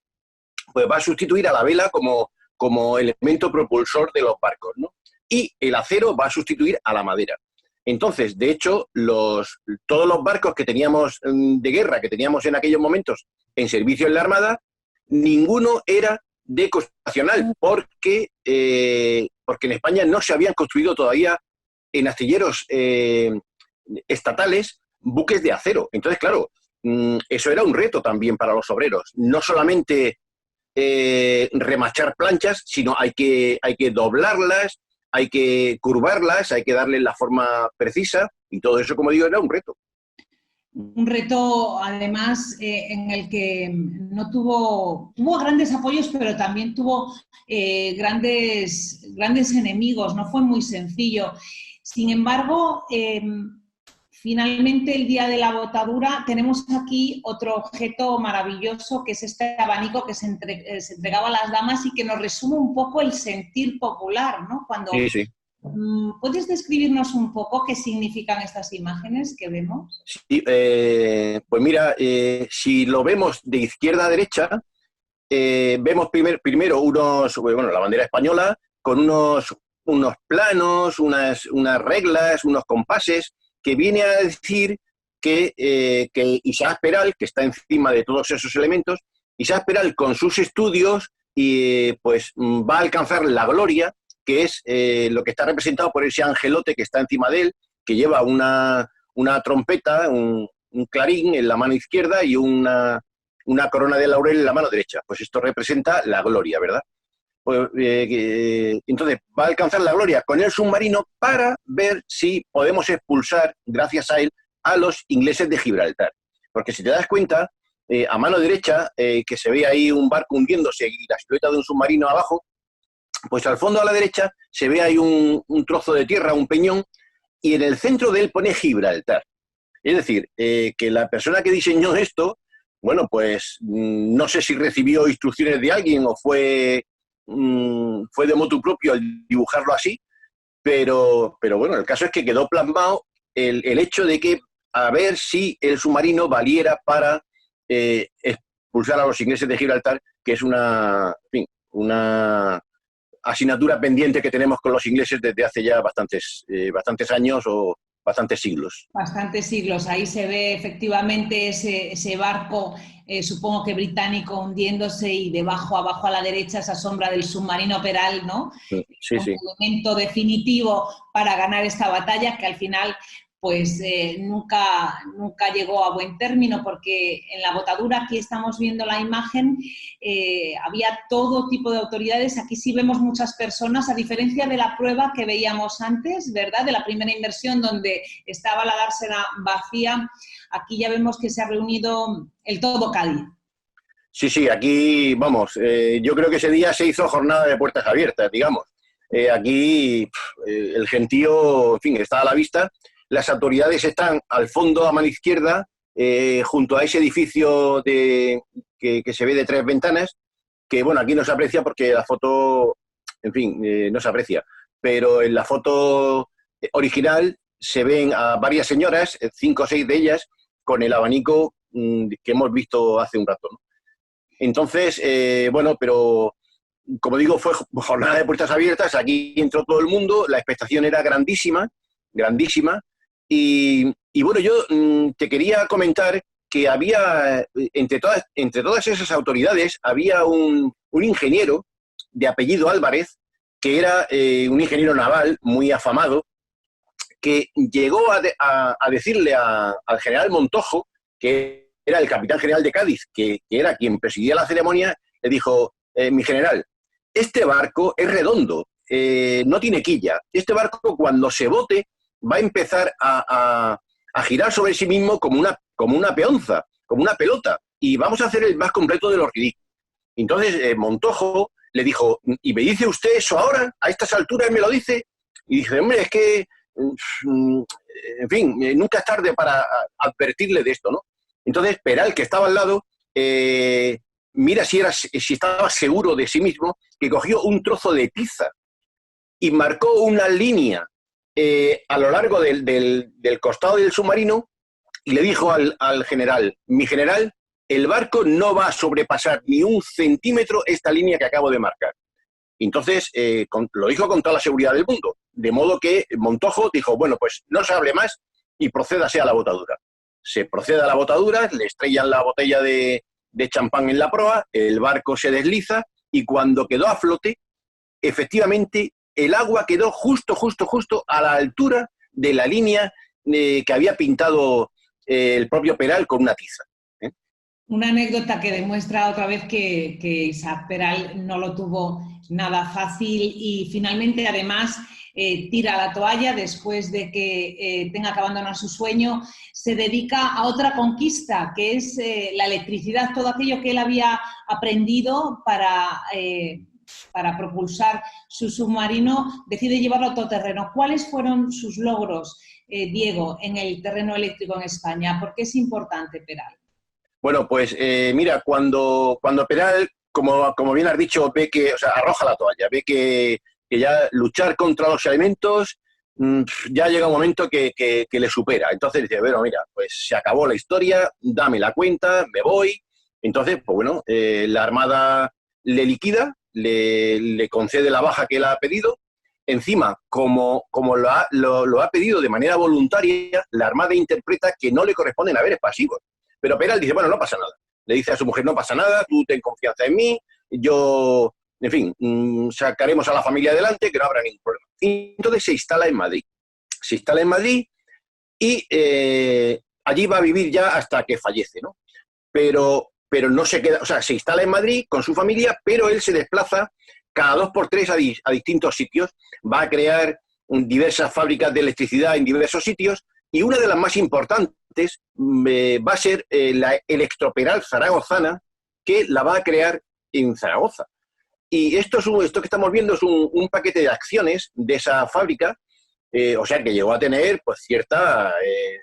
pues va a sustituir a la vela como elemento propulsor de los barcos, ¿no? Y el acero va a sustituir a la madera. Entonces, de hecho, todos los barcos que teníamos de guerra, que teníamos en aquellos momentos en servicio en la Armada, ninguno era de construcción nacional, porque en España no se habían construido todavía en astilleros estatales buques de acero. Entonces, claro, eso era un reto también para los obreros. No solamente remachar planchas, sino hay que doblarlas, hay que curvarlas, hay que darles la forma precisa, y todo eso, como digo, era un reto. Un reto, además, en el que no tuvo grandes apoyos, pero también tuvo grandes enemigos. No fue muy sencillo. Sin embargo, finalmente, el día de la botadura, tenemos aquí otro objeto maravilloso, que es este abanico que se entregaba a las damas y que nos resume un poco el sentir popular, ¿no? Sí. ¿Puedes describirnos un poco qué significan estas imágenes que vemos? Sí, pues mira, si lo vemos de izquierda a derecha, vemos primero la bandera española con unos planos, unas reglas, unos compases, que viene a decir que Isaac Peral, que está encima de todos esos elementos, Isaac Peral con sus estudios pues va a alcanzar la gloria, que es lo que está representado por ese angelote que está encima de él, que lleva una trompeta, un clarín en la mano izquierda y una corona de laurel en la mano derecha. Pues esto representa la gloria, ¿verdad? Pues, entonces va a alcanzar la gloria con el submarino para ver si podemos expulsar, gracias a él, a los ingleses de Gibraltar. Porque si te das cuenta, a mano derecha, que se ve ahí un barco hundiéndose y la silueta de un submarino abajo, pues al fondo a la derecha se ve ahí un trozo de tierra, un peñón, y en el centro de él pone Gibraltar. Es decir, que la persona que diseñó esto, bueno, pues no sé si recibió instrucciones de alguien o fue de motu propio al dibujarlo así, pero bueno, el caso es que quedó plasmado el hecho de que a ver si el submarino valiera para expulsar a los ingleses de Gibraltar, que es una asignatura pendiente que tenemos con los ingleses desde hace ya bastantes años o bastantes siglos. Bastantes siglos. Ahí se ve efectivamente ese barco, supongo que británico, hundiéndose, y debajo, abajo a la derecha, esa sombra del submarino Peral, ¿no? Sí. Un elemento definitivo para ganar esta batalla, que al final pues nunca llegó a buen término, porque en la botadura, aquí estamos viendo la imagen, había todo tipo de autoridades. Aquí sí vemos muchas personas, a diferencia de la prueba que veíamos antes, ¿verdad?, de la primera inversión, donde estaba la dársena vacía. Aquí ya vemos que se ha reunido el todo Cádiz. Sí, aquí, vamos, yo creo que ese día se hizo jornada de puertas abiertas, digamos. Aquí el gentío, en fin, está a la vista. Las autoridades están al fondo, a mano izquierda, junto a ese edificio que se ve de 3 ventanas, que, bueno, aquí no se aprecia porque la foto, en fin, no se aprecia. Pero en la foto original se ven a varias señoras, 5 o 6 de ellas, con el abanico que hemos visto hace un rato, ¿no? Entonces, bueno, pero como digo, fue jornada de puertas abiertas, aquí entró todo el mundo, la expectación era grandísima, y bueno, yo te quería comentar que había, entre todas esas autoridades, había un ingeniero de apellido Álvarez, que era un ingeniero naval muy afamado, que llegó a decirle al general Montojo, que era el capitán general de Cádiz, que era quien presidía la ceremonia, le dijo: mi general, este barco es redondo, no tiene quilla. Este barco, cuando se bote, va a empezar a girar sobre sí mismo como como una peonza, como una pelota, y vamos a hacer el más completo de los ridículos. Entonces Montojo le dijo, ¿y me dice usted eso ahora? ¿A estas alturas me lo dice? Y dice, hombre, es que, en fin, nunca es tarde para advertirle de esto, ¿no? Entonces Peral, que estaba al lado, mira si estaba seguro de sí mismo, que cogió un trozo de tiza y marcó una línea a lo largo del costado del submarino y le dijo al general, mi general, el barco no va a sobrepasar ni un centímetro esta línea que acabo de marcar. Entonces, lo dijo con toda la seguridad del mundo, de modo que Montojo dijo, bueno, pues no se hable más y procédase a la botadura. Se procede a la botadura, le estrellan la botella de champán en la proa, el barco se desliza y cuando quedó a flote, efectivamente, el agua quedó justo a la altura de la línea que había pintado el propio Peral con una tiza. Una anécdota que demuestra otra vez que Isaac Peral no lo tuvo nada fácil y finalmente además tira la toalla después de que tenga que abandonar su sueño, se dedica a otra conquista que es la electricidad, todo aquello que él había aprendido para propulsar su submarino, decide llevarlo a todoterreno. ¿Cuáles fueron sus logros, Diego, en el terreno eléctrico en España? ¿Por qué es importante Peral? Bueno, pues mira, cuando Peral, como bien has dicho, ve que, o sea, arroja la toalla, ve que ya luchar contra los elementos ya llega un momento que le supera. Entonces dice, bueno, mira, pues se acabó la historia, dame la cuenta, me voy. Entonces, pues bueno, la Armada le liquida, le concede la baja que él ha pedido. Encima, como lo ha pedido de manera voluntaria, la Armada interpreta que no le corresponden haberes pasivos. Pero Peral dice, bueno, no pasa nada. Le dice a su mujer, no pasa nada, tú ten confianza en mí, yo, en fin, sacaremos a la familia adelante, que no habrá ningún problema. Y entonces se instala en Madrid. Se instala en Madrid y allí va a vivir ya hasta que fallece, ¿no? Pero no se queda, o sea, se instala en Madrid con su familia, pero él se desplaza cada 2 por 3 a distintos sitios. Va a crear diversas fábricas de electricidad en diversos sitios y una de las más importantes va a ser la Electroperal zaragozana, que la va a crear en Zaragoza. Y esto que estamos viendo es un paquete de acciones de esa fábrica, o sea que llegó a tener pues cierta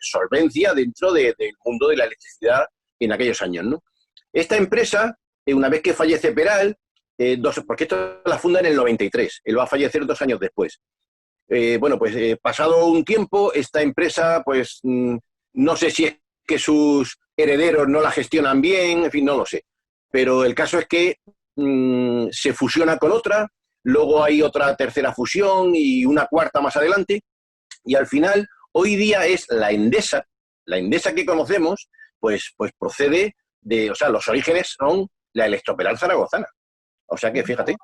solvencia dentro del mundo de la electricidad en aquellos años, ¿no? Esta empresa, una vez que fallece Peral, porque esto la funda en el 93, él va a fallecer 2 años después. Bueno, pues pasado un tiempo, esta empresa, pues no sé si es que sus herederos no la gestionan bien, en fin, no lo sé. Pero el caso es que se fusiona con otra, luego hay otra tercera fusión y una cuarta más adelante, y al final, hoy día es la Endesa que conocemos, pues procede de, o sea, los orígenes son la Electroperal zaragozana. O sea que, fíjate.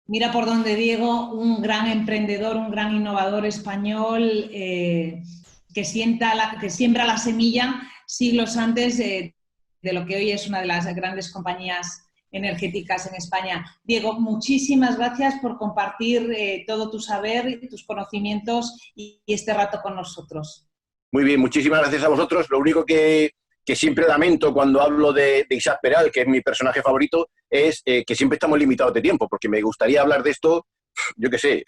Mira por dónde, Diego, un gran emprendedor, un gran innovador español que siembra la semilla siglos antes de lo que hoy es una de las grandes compañías energéticas en España. Diego, muchísimas gracias por compartir todo tu saber, tus conocimientos y este rato con nosotros. Muy bien, muchísimas gracias a vosotros. Lo único que siempre lamento cuando hablo de Isaac Peral, que es mi personaje favorito, es que siempre estamos limitados de tiempo, porque me gustaría hablar de esto, yo qué sé,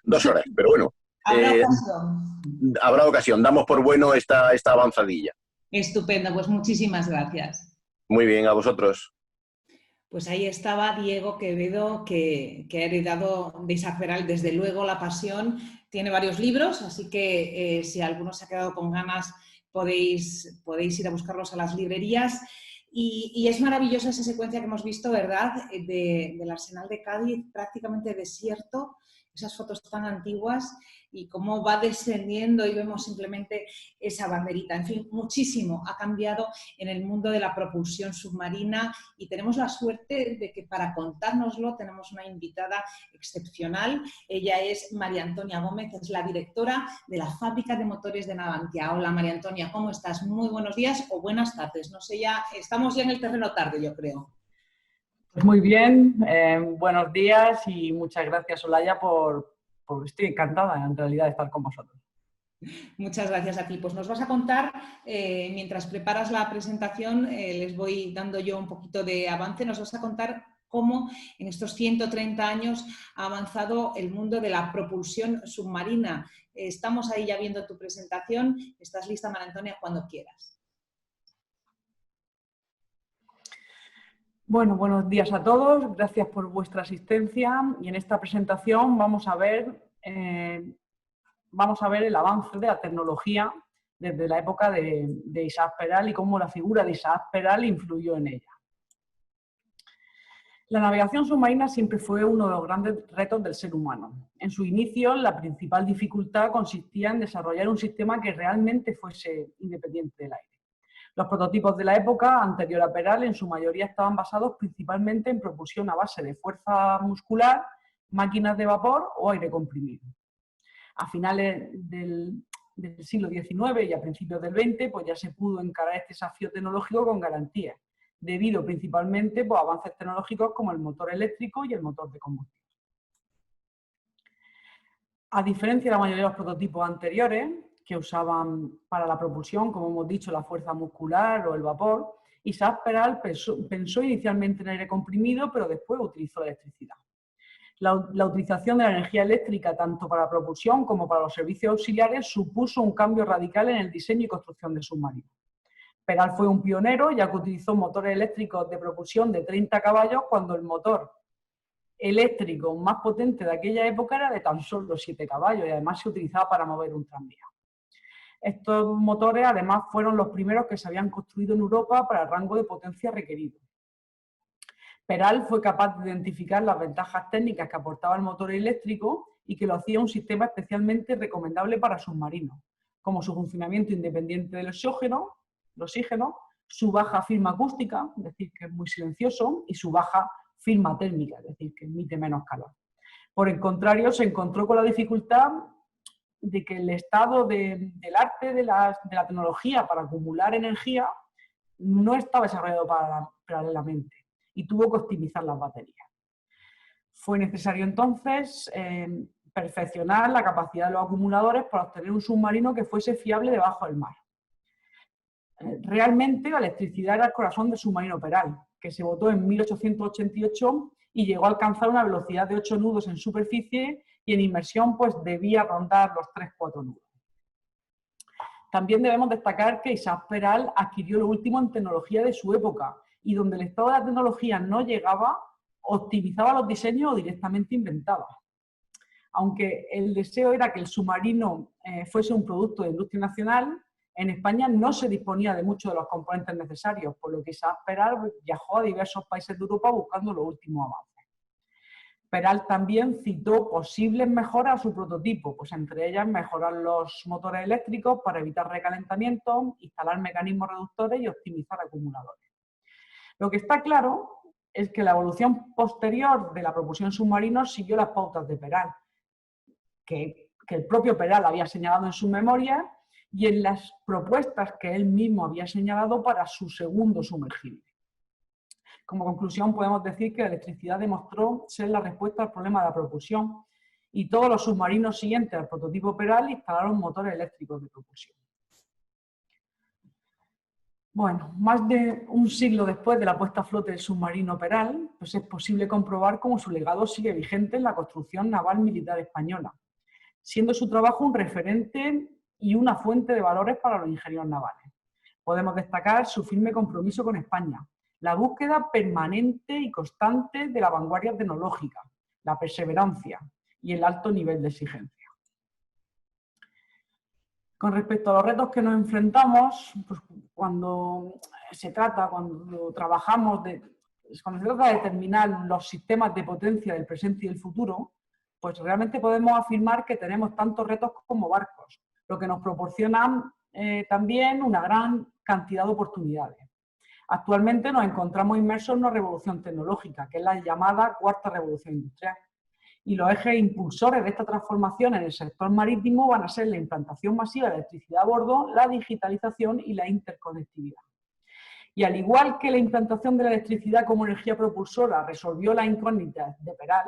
2 horas, pero bueno. Habrá ocasión. Damos por bueno esta avanzadilla. Estupendo, pues muchísimas gracias. Muy bien, a vosotros. Pues ahí estaba Diego Quevedo, que ha heredado de Isaac Peral, desde luego, la pasión. Tiene varios libros, así que si alguno se ha quedado con ganas, podéis ir a buscarlos a las librerías. Y es maravillosa esa secuencia que hemos visto, ¿verdad?, del Arsenal de Cádiz, prácticamente desierto, esas fotos tan antiguas y cómo va descendiendo y vemos simplemente esa banderita. En fin, muchísimo ha cambiado en el mundo de la propulsión submarina y tenemos la suerte de que para contárnoslo tenemos una invitada excepcional. Ella es María Antonia Gómez, es la directora de la Fábrica de Motores de Navantia. Hola María Antonia, ¿cómo estás? Muy buenos días o buenas tardes. No sé, ya estamos ya en el terreno tarde, yo creo. Pues muy bien, buenos días y muchas gracias, Olaya, estoy encantada en realidad de estar con vosotros. Muchas gracias a ti. Pues nos vas a contar, mientras preparas la presentación, les voy dando yo un poquito de avance, nos vas a contar cómo en estos 130 años ha avanzado el mundo de la propulsión submarina. Estamos ahí ya viendo tu presentación. ¿Estás lista, María Antonia? Cuando quieras. Bueno, buenos días a todos. Gracias por vuestra asistencia. Y en esta presentación vamos a ver el avance de la tecnología desde la época de Isaac Peral y cómo la figura de Isaac Peral influyó en ella. La navegación submarina siempre fue uno de los grandes retos del ser humano. En su inicio, la principal dificultad consistía en desarrollar un sistema que realmente fuese independiente del aire. Los prototipos de la época anterior a Peral en su mayoría estaban basados principalmente en propulsión a base de fuerza muscular, máquinas de vapor o aire comprimido. A finales del siglo XIX y a principios del XX, pues ya se pudo encarar este desafío tecnológico con garantías, debido principalmente a avances tecnológicos como el motor eléctrico y el motor de combustión. A diferencia de la mayoría de los prototipos anteriores, que usaban para la propulsión, como hemos dicho, la fuerza muscular o el vapor, Isaac Peral pensó inicialmente en aire comprimido, pero después utilizó la electricidad. La utilización de la energía eléctrica tanto para la propulsión como para los servicios auxiliares supuso un cambio radical en el diseño y construcción de submarinos. Peral fue un pionero, ya que utilizó motores eléctricos de propulsión de 30 caballos cuando el motor eléctrico más potente de aquella época era de tan solo 7 caballos y además se utilizaba para mover un tranvía. Estos motores además fueron los primeros que se habían construido en Europa para el rango de potencia requerido. Peral fue capaz de identificar las ventajas técnicas que aportaba el motor eléctrico y que lo hacía un sistema especialmente recomendable para submarinos, como su funcionamiento independiente del oxígeno, su baja firma acústica, es decir, que es muy silencioso, y su baja firma térmica, es decir, que emite menos calor. Por el contrario, se encontró con la dificultad de que el estado del arte de la tecnología para acumular energía no estaba desarrollado paralelamente y tuvo que optimizar las baterías. Fue necesario entonces perfeccionar la capacidad de los acumuladores para obtener un submarino que fuese fiable debajo del mar. Realmente la electricidad era el corazón del submarino Peral, que se botó en 1888 y llegó a alcanzar una velocidad de 8 nudos en superficie y en inmersión pues debía rondar los 3-4 nudos. También debemos destacar que Isaac Peral adquirió lo último en tecnología de su época y donde el estado de la tecnología no llegaba, optimizaba los diseños o directamente inventaba. Aunque el deseo era que el submarino fuese un producto de industria nacional, en España no se disponía de muchos de los componentes necesarios, por lo que Isaac Peral viajó a diversos países de Europa buscando los últimos avances. Peral también citó posibles mejoras a su prototipo, pues entre ellas mejorar los motores eléctricos para evitar recalentamiento, instalar mecanismos reductores y optimizar acumuladores. Lo que está claro es que la evolución posterior de la propulsión submarina siguió las pautas de Peral, que el propio Peral había señalado en sus memorias y en las propuestas que él mismo había señalado para su segundo sumergible. Como conclusión podemos decir que la electricidad demostró ser la respuesta al problema de la propulsión y todos los submarinos siguientes al prototipo Peral instalaron motores eléctricos de propulsión. Bueno, más de un siglo después de la puesta a flote del submarino Peral, pues es posible comprobar cómo su legado sigue vigente en la construcción naval militar española, siendo su trabajo un referente y una fuente de valores para los ingenieros navales. Podemos destacar su firme compromiso con España, la búsqueda permanente y constante de la vanguardia tecnológica, la perseverancia y el alto nivel de exigencia. Con respecto a los retos que nos enfrentamos, pues cuando se trata de determinar los sistemas de potencia del presente y del futuro, pues realmente podemos afirmar que tenemos tantos retos como barcos, lo que nos proporciona también una gran cantidad de oportunidades. Actualmente nos encontramos inmersos en una revolución tecnológica, que es la llamada cuarta revolución industrial. Y los ejes impulsores de esta transformación en el sector marítimo van a ser la implantación masiva de electricidad a bordo, la digitalización y la interconectividad. Y al igual que la implantación de la electricidad como energía propulsora resolvió las incógnitas de Peral,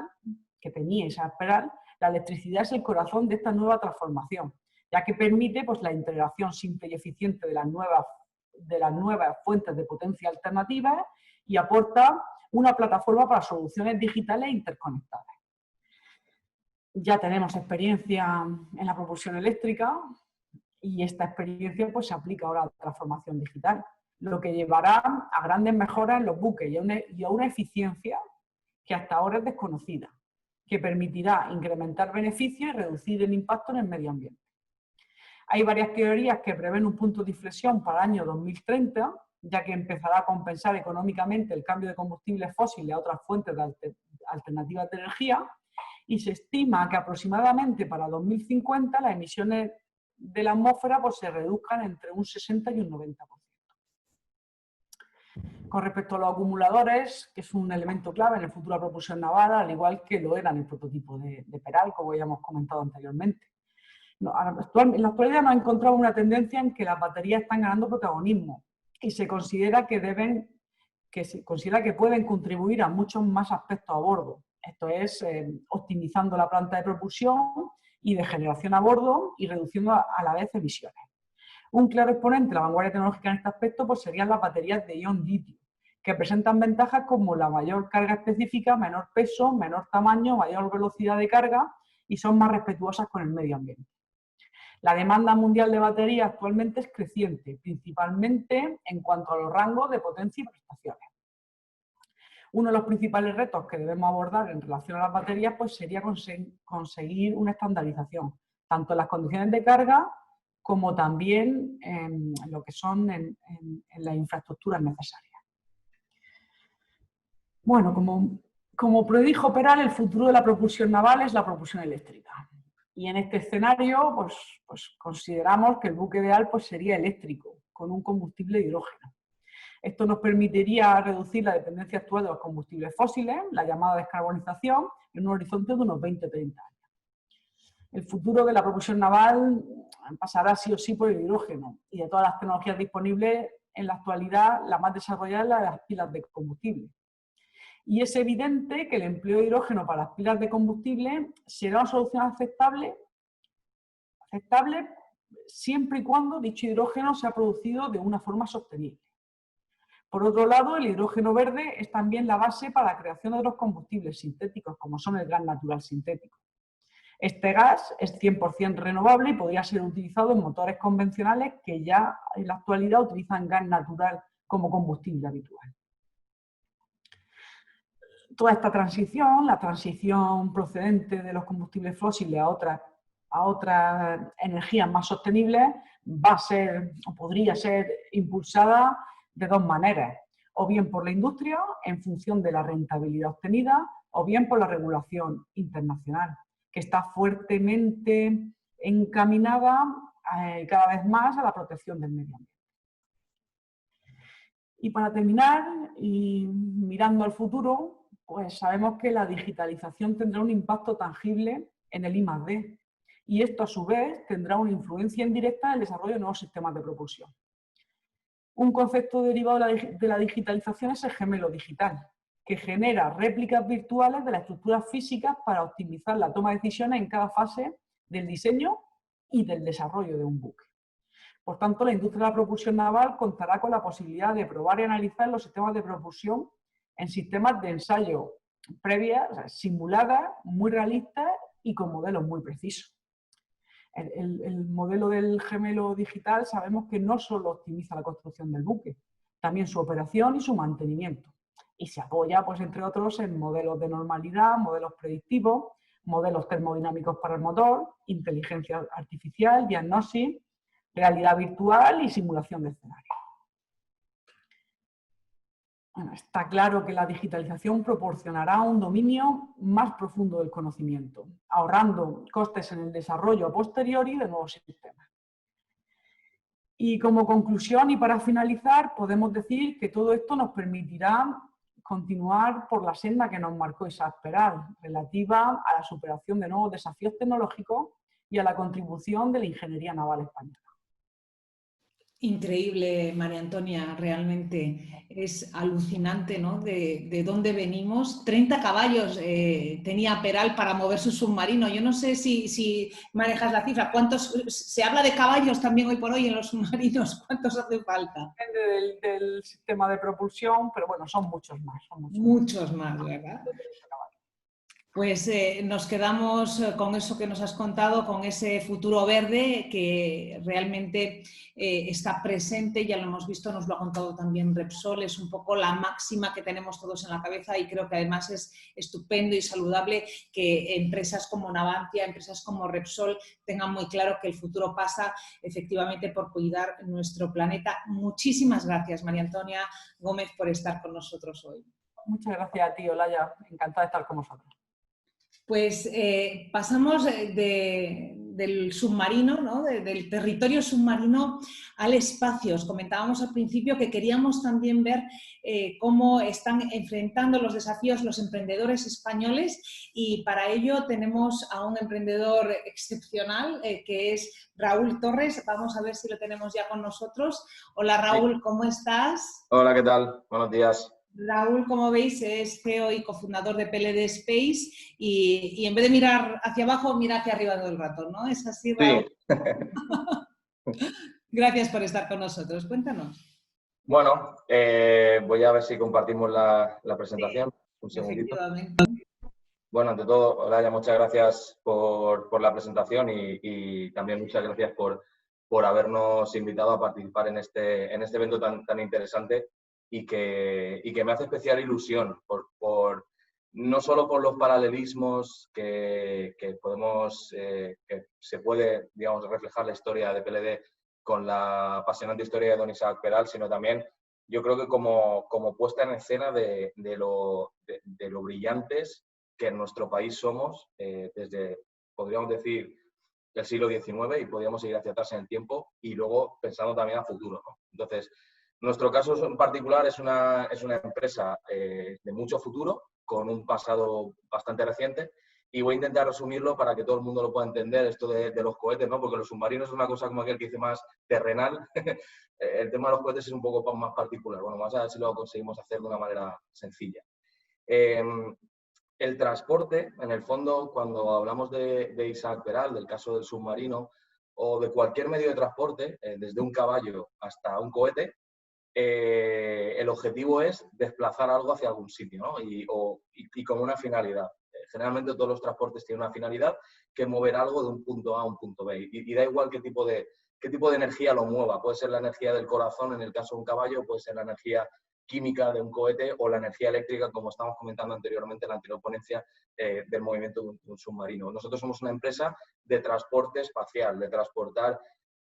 que tenía Isaac Peral, la electricidad es el corazón de esta nueva transformación, ya que permite pues, la integración simple y eficiente de las nuevas fuentes de potencia alternativas y aporta una plataforma para soluciones digitales interconectadas. Ya tenemos experiencia en la propulsión eléctrica y esta experiencia pues, se aplica ahora a la transformación digital, lo que llevará a grandes mejoras en los buques y a una eficiencia que hasta ahora es desconocida, que permitirá incrementar beneficios y reducir el impacto en el medio ambiente. Hay varias teorías que prevén un punto de inflexión para el año 2030, ya que empezará a compensar económicamente el cambio de combustibles fósiles a otras fuentes alternativas de energía, y se estima que aproximadamente para 2050 las emisiones de la atmósfera pues, se reduzcan entre un 60 y un 90%. Con respecto a los acumuladores, que es un elemento clave en el futuro de la propulsión naval, al igual que lo era en el prototipo de Peral, como ya hemos comentado anteriormente. En la actualidad nos encontramos una tendencia en que las baterías están ganando protagonismo y se considera que pueden contribuir a muchos más aspectos a bordo. Esto es, optimizando la planta de propulsión y de generación a bordo y reduciendo a la vez emisiones. Un claro exponente de la vanguardia tecnológica en este aspecto pues, serían las baterías de ion litio, que presentan ventajas como la mayor carga específica, menor peso, menor tamaño, mayor velocidad de carga y son más respetuosas con el medio ambiente. La demanda mundial de baterías actualmente es creciente, principalmente en cuanto a los rangos de potencia y prestaciones. Uno de los principales retos que debemos abordar en relación a las baterías pues, sería conseguir una estandarización, tanto en las condiciones de carga como también en lo que son en las infraestructuras necesarias. Bueno, como predijo Peral, el futuro de la propulsión naval es la propulsión eléctrica. Y en este escenario, pues consideramos que el buque ideal pues, sería eléctrico, con un combustible de hidrógeno. Esto nos permitiría reducir la dependencia actual de los combustibles fósiles, la llamada descarbonización, en un horizonte de unos 20 o 30 años. El futuro de la propulsión naval pasará sí o sí por el hidrógeno, y de todas las tecnologías disponibles, en la actualidad la más desarrollada es la de las pilas de combustible. Y es evidente que el empleo de hidrógeno para las pilas de combustible será una solución aceptable siempre y cuando dicho hidrógeno sea producido de una forma sostenible. Por otro lado, el hidrógeno verde es también la base para la creación de otros combustibles sintéticos, como son el gas natural sintético. Este gas es 100% renovable y podría ser utilizado en motores convencionales que ya en la actualidad utilizan gas natural como combustible habitual. Toda esta transición, la transición procedente de los combustibles fósiles a otras energías más sostenibles, va a ser o podría ser impulsada de dos maneras, o bien por la industria en función de la rentabilidad obtenida, o bien por la regulación internacional, que está fuertemente encaminada cada vez más a la protección del medio ambiente. Y para terminar, y mirando al futuro, pues sabemos que la digitalización tendrá un impacto tangible en el I+D, y esto a su vez tendrá una influencia indirecta en el desarrollo de nuevos sistemas de propulsión. Un concepto derivado de la digitalización es el gemelo digital, que genera réplicas virtuales de las estructuras físicas para optimizar la toma de decisiones en cada fase del diseño y del desarrollo de un buque. Por tanto, la industria de la propulsión naval contará con la posibilidad de probar y analizar los sistemas de propulsión en sistemas de ensayo previas, simuladas, muy realistas y con modelos muy precisos. El modelo del gemelo digital sabemos que no solo optimiza la construcción del buque, también su operación y su mantenimiento. Y se apoya, pues, entre otros, en modelos de normalidad, modelos predictivos, modelos termodinámicos para el motor, inteligencia artificial, diagnosis, realidad virtual y simulación de escenarios. Bueno, está claro que la digitalización proporcionará un dominio más profundo del conocimiento, ahorrando costes en el desarrollo a posteriori de nuevos sistemas. Y como conclusión y para finalizar, podemos decir que todo esto nos permitirá continuar por la senda que nos marcó Isaac Peral, relativa a la superación de nuevos desafíos tecnológicos y a la contribución de la ingeniería naval española. Increíble, María Antonia, realmente es alucinante, ¿no? De dónde venimos. 30 caballos tenía Peral para mover su submarino. Yo no sé si manejas la cifra. ¿Cuántos? Se habla de caballos también hoy por hoy en los submarinos. ¿Cuántos hace falta? Depende del sistema de propulsión, pero bueno, son muchos más. Muchos más, ¿verdad? Pues nos quedamos con eso que nos has contado, con ese futuro verde que realmente está presente, ya lo hemos visto, nos lo ha contado también Repsol, es un poco la máxima que tenemos todos en la cabeza y creo que además es estupendo y saludable que empresas como Navantia, empresas como Repsol tengan muy claro que el futuro pasa efectivamente por cuidar nuestro planeta. Muchísimas gracias, María Antonia Gómez, por estar con nosotros hoy. Muchas gracias a ti, Olaya, encantada de estar con vosotros. Pues pasamos del submarino, ¿no? Del territorio submarino al espacio. Os comentábamos al principio que queríamos también ver cómo están enfrentando los desafíos los emprendedores españoles y para ello tenemos a un emprendedor excepcional que es Raúl Torres. Vamos a ver si lo tenemos ya con nosotros. Hola Raúl, ¿cómo estás? Hola, ¿qué tal? Buenos días. Raúl, como veis, es CEO y cofundador de PLD Space y en vez de mirar hacia abajo, mira hacia arriba todo el rato, ¿no? ¿Es así, Raúl? Sí. Gracias por estar con nosotros. Cuéntanos. Bueno, voy a ver si compartimos la presentación. Sí, un segundito. Bueno, ante todo, Olaya, muchas gracias por la presentación y también muchas gracias por habernos invitado a participar en este evento tan interesante. Y que me hace especial ilusión no solo por los paralelismos que podemos, que se puede, digamos, reflejar la historia de PLD con la apasionante historia de don Isaac Peral, sino también yo creo que como puesta en escena de lo brillantes que en nuestro país somos desde, podríamos decir, el siglo XIX y podríamos seguir hacia atrás en el tiempo y luego pensando también a futuro, ¿no? Entonces, nuestro caso en particular es una empresa de mucho futuro, con un pasado bastante reciente, y voy a intentar resumirlo para que todo el mundo lo pueda entender, esto de los cohetes, ¿no? Porque los submarinos es una cosa como aquel que dice más terrenal. El tema de los cohetes es un poco más particular. Bueno, vamos a ver si lo conseguimos hacer de una manera sencilla. El transporte, en el fondo, cuando hablamos de Isaac Peral, del caso del submarino, o de cualquier medio de transporte, desde un caballo hasta un cohete, el objetivo es desplazar algo hacia algún sitio, ¿no? y con una finalidad. Generalmente todos los transportes tienen una finalidad que es mover algo de un punto A a un punto B. Y da igual qué tipo de energía lo mueva. Puede ser la energía del corazón, en el caso de un caballo, puede ser la energía química de un cohete o la energía eléctrica, como estábamos comentando anteriormente en la anterior ponencia, del movimiento de un submarino. Nosotros somos una empresa de transporte espacial, de transportar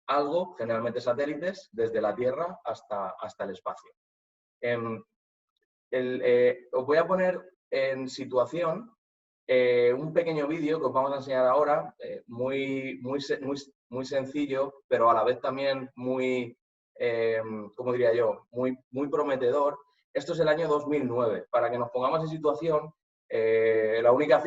algo, generalmente satélites, desde la Tierra hasta el espacio. Os voy a poner en situación un pequeño vídeo que os vamos a enseñar ahora, muy sencillo, pero a la vez también muy, ¿cómo diría yo?, muy prometedor. Esto es el año 2009. Para que nos pongamos en situación, la única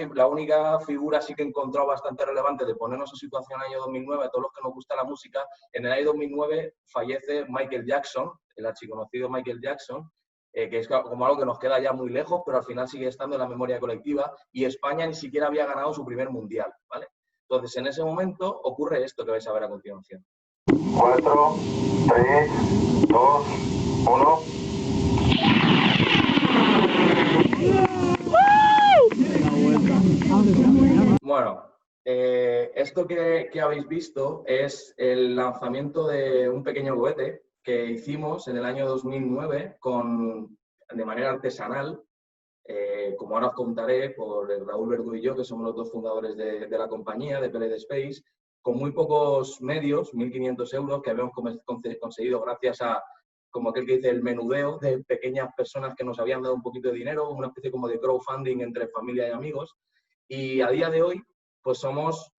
figura sí que he encontrado bastante relevante de ponernos en situación en el año 2009, a todos los que nos gusta la música. En el año 2009 fallece Michael Jackson, el archiconocido Michael Jackson, que es como algo que nos queda ya muy lejos, pero al final sigue estando en la memoria colectiva, y España ni siquiera había ganado su primer mundial, ¿vale? Entonces, en ese momento ocurre esto que vais a ver a continuación. 4, 3, 2, 1... Bueno, esto que habéis visto es el lanzamiento de un pequeño cohete que hicimos en el año 2009 de manera artesanal, como ahora os contaré, por Raúl Verdú y yo, que somos los dos fundadores de la compañía, de PLD Space, con muy pocos medios, 1.500 euros, que habíamos conseguido gracias a, como aquel que dice, el menudeo de pequeñas personas que nos habían dado un poquito de dinero, una especie como de crowdfunding entre familia y amigos. Y a día de hoy, pues somos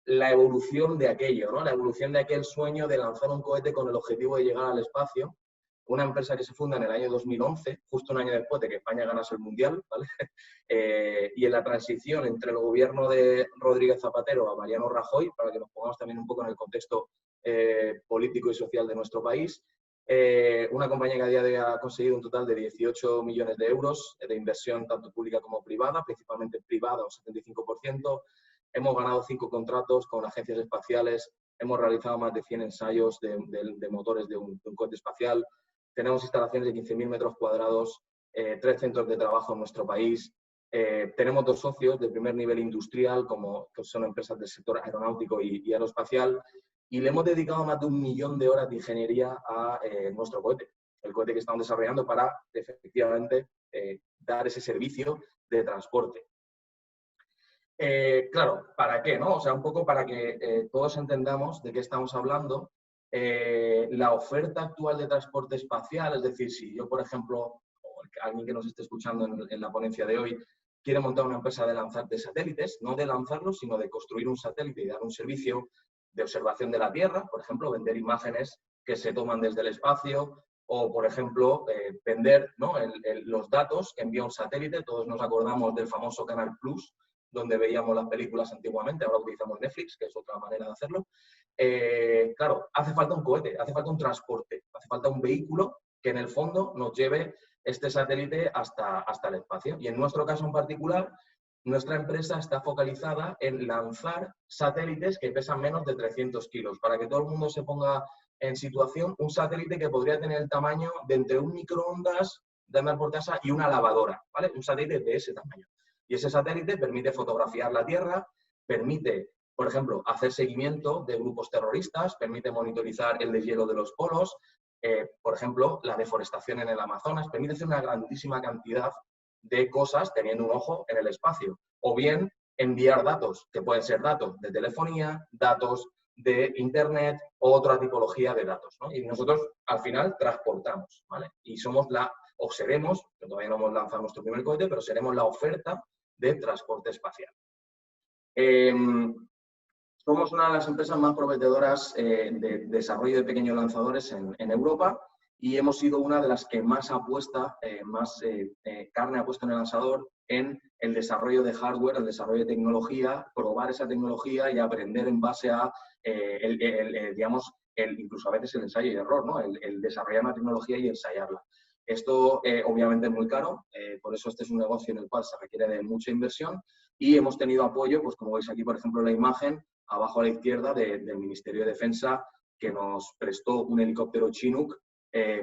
la evolución de aquello, ¿no? La evolución de aquel sueño de lanzar un cohete con el objetivo de llegar al espacio. Una empresa que se funda en el año 2011, justo un año después de que España ganase el Mundial, ¿vale? Y en la transición entre el gobierno de Rodríguez Zapatero a Mariano Rajoy, para que nos pongamos también un poco en el contexto político y social de nuestro país. Una compañía que a día de hoy ha conseguido un total de 18 millones de euros de inversión tanto pública como privada, principalmente privada, un 75%. Hemos ganado 5 contratos con agencias espaciales, hemos realizado más de 100 ensayos de motores de un cohete espacial. Tenemos instalaciones de 15.000 metros cuadrados, 3 centros de trabajo en nuestro país. Tenemos 2 socios de primer nivel industrial, que son empresas del sector aeronáutico y aeroespacial, y le hemos dedicado más de 1 millón de horas de ingeniería a nuestro cohete, el cohete que estamos desarrollando para, efectivamente, dar ese servicio de transporte. Claro, ¿para qué, no? O sea, un poco para que todos entendamos de qué estamos hablando. La oferta actual de transporte espacial, es decir, si yo, por ejemplo, o alguien que nos esté escuchando en la ponencia de hoy, quiere montar una empresa de lanzar de satélites, no de lanzarlos, sino de construir un satélite y dar un servicio de observación de la Tierra, por ejemplo, vender imágenes que se toman desde el espacio, o, por ejemplo, vender, ¿no?, los datos que envía un satélite. Todos nos acordamos del famoso Canal Plus, donde veíamos las películas antiguamente, ahora utilizamos Netflix, que es otra manera de hacerlo. Claro, hace falta un cohete, hace falta un transporte, hace falta un vehículo que en el fondo nos lleve este satélite hasta el espacio. Y en nuestro caso en particular, nuestra empresa está focalizada en lanzar satélites que pesan menos de 300 kilos. Para que todo el mundo se ponga en situación, un satélite que podría tener el tamaño de entre un microondas de andar por casa y una lavadora, ¿vale? Un satélite de ese tamaño. Y ese satélite permite fotografiar la Tierra, permite, por ejemplo, hacer seguimiento de grupos terroristas, permite monitorizar el deshielo de los polos, por ejemplo, la deforestación en el Amazonas, permite hacer una grandísima cantidad de cosas teniendo un ojo en el espacio. O bien enviar datos, que pueden ser datos de telefonía, datos de Internet o otra tipología de datos, ¿no? Y nosotros, al final, transportamos, ¿vale? Y somos o seremos, que todavía no hemos lanzado nuestro primer cohete, pero seremos la oferta de transporte espacial. Somos una de las empresas más prometedoras de desarrollo de pequeños lanzadores en Europa, y hemos sido una de las que más apuesta, carne ha puesto en el asador en el desarrollo de hardware, el desarrollo de tecnología, probar esa tecnología y aprender en base a, digamos, incluso a veces el ensayo y error, ¿no? El desarrollar una tecnología y ensayarla. Esto obviamente es muy caro, por eso este es un negocio en el cual se requiere de mucha inversión, y hemos tenido apoyo, pues como veis aquí, por ejemplo, la imagen abajo a la izquierda del Ministerio de Defensa, que nos prestó un helicóptero Chinook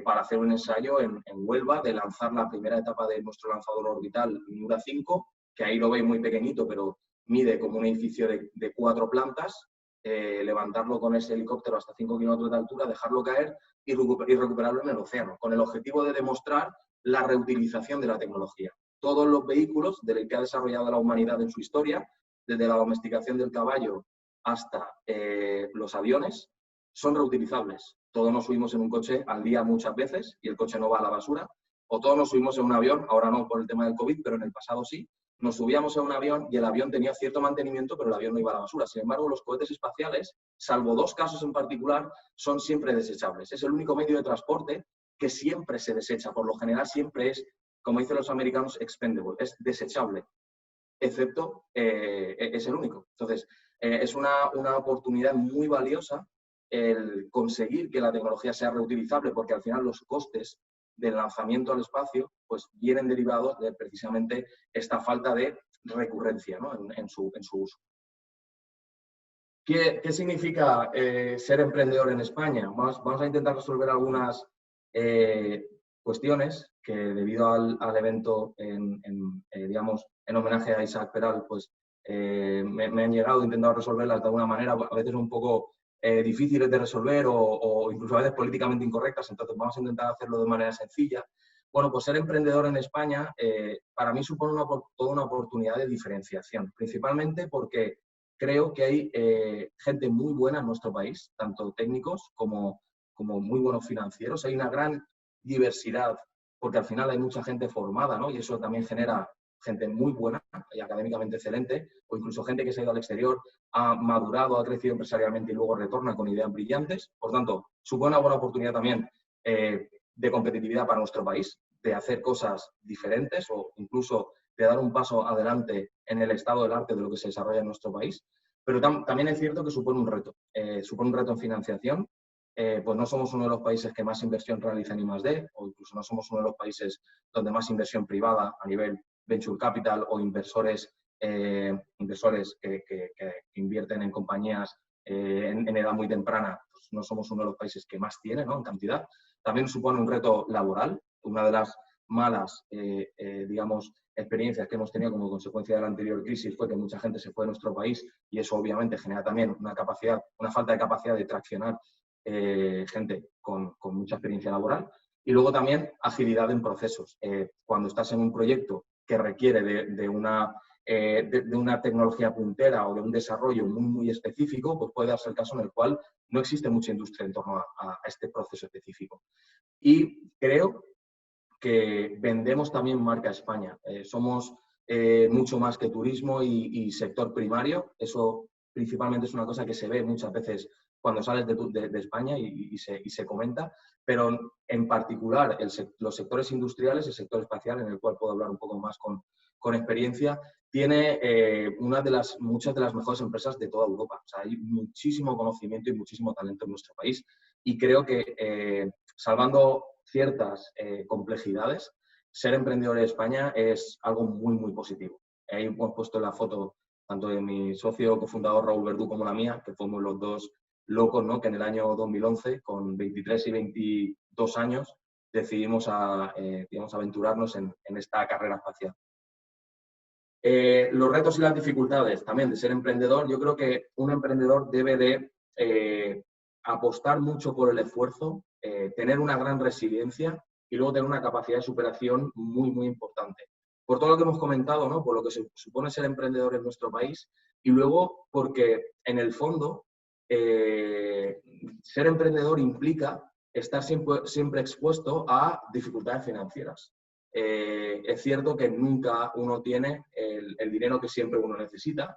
para hacer un ensayo en Huelva de lanzar la primera etapa de nuestro lanzador orbital Miura 5, que ahí lo veis muy pequeñito, pero mide como un edificio de 4 plantas, levantarlo con ese helicóptero hasta 5 kilómetros de altura, dejarlo caer y recuperarlo en el océano, con el objetivo de demostrar la reutilización de la tecnología. Todos los vehículos de los que ha desarrollado la humanidad en su historia, desde la domesticación del caballo hasta los aviones, son reutilizables. Todos nos subimos en un coche al día muchas veces y el coche no va a la basura, o todos nos subimos en un avión, ahora no por el tema del COVID, pero en el pasado sí, nos subíamos a un avión y el avión tenía cierto mantenimiento, pero el avión no iba a la basura. Sin embargo, los cohetes espaciales, salvo 2 casos en particular, son siempre desechables. Es el único medio de transporte que siempre se desecha. Por lo general siempre es, como dicen los americanos, expendable, es desechable, excepto es el único. Entonces, es una oportunidad muy valiosa el conseguir que la tecnología sea reutilizable, porque al final los costes del lanzamiento al espacio pues vienen derivados de precisamente esta falta de recurrencia, ¿no?, en su uso. ¿Qué significa ser emprendedor en España? Vamos a intentar resolver algunas cuestiones que, debido al evento digamos, en homenaje a Isaac Peral, pues me han llegado, he intentado resolverlas de alguna manera, a veces un poco difíciles de resolver o incluso a veces políticamente incorrectas, entonces vamos a intentar hacerlo de manera sencilla. Bueno, pues ser emprendedor en España para mí supone toda una oportunidad de diferenciación, principalmente porque creo que hay gente muy buena en nuestro país, tanto técnicos como muy buenos financieros. Hay una gran diversidad, porque al final hay mucha gente formada, ¿no? Y eso también genera gente muy buena y académicamente excelente, o incluso gente que se ha ido al exterior, ha madurado, ha crecido empresarialmente y luego retorna con ideas brillantes. Por tanto, supone una buena oportunidad también de competitividad para nuestro país, de hacer cosas diferentes o incluso de dar un paso adelante en el estado del arte de lo que se desarrolla en nuestro país. pero también es cierto que supone un reto en financiación. Pues no somos uno de los países que más inversión realiza en I+D, o incluso no somos uno de los países donde más inversión privada a nivel venture capital o inversores que invierten en compañías en edad muy temprana, pues no somos uno de los países que más tiene, ¿no?, en cantidad. También supone un reto laboral. Una de las malas, digamos, experiencias que hemos tenido como consecuencia de la anterior crisis fue que mucha gente se fue de nuestro país y eso obviamente genera también una falta de capacidad de traccionar gente con mucha experiencia laboral. Y luego también agilidad en procesos. Cuando estás en un proyecto que requiere de una tecnología puntera o de un desarrollo muy, muy específico, pues puede darse el caso en el cual no existe mucha industria en torno a este proceso específico. Y creo que vendemos también marca España. Somos mucho más que turismo y sector primario. Eso principalmente es una cosa que se ve muchas veces cuando sales de España y se comenta, pero en particular los sectores industriales, el sector espacial, en el cual puedo hablar un poco más con experiencia, tiene muchas de las mejores empresas de toda Europa. O sea, hay muchísimo conocimiento y muchísimo talento en nuestro país y creo que, salvando ciertas complejidades, ser emprendedor en España es algo muy, muy positivo. Ahí hemos puesto la foto tanto de mi socio cofundador Raúl Verdú como la mía, que fuimos los dos locos, ¿no?, que en el año 2011, con 23 y 22 años, decidimos aventurarnos en esta carrera espacial. Los retos y las dificultades también de ser emprendedor. Yo creo que un emprendedor debe de apostar mucho por el esfuerzo, tener una gran resiliencia y luego tener una capacidad de superación muy, muy importante. Por todo lo que hemos comentado, ¿no?, por lo que supone ser emprendedor en nuestro país y luego porque en el fondo ser emprendedor implica estar siempre expuesto a dificultades financieras. Es cierto que nunca uno tiene el dinero que siempre uno necesita,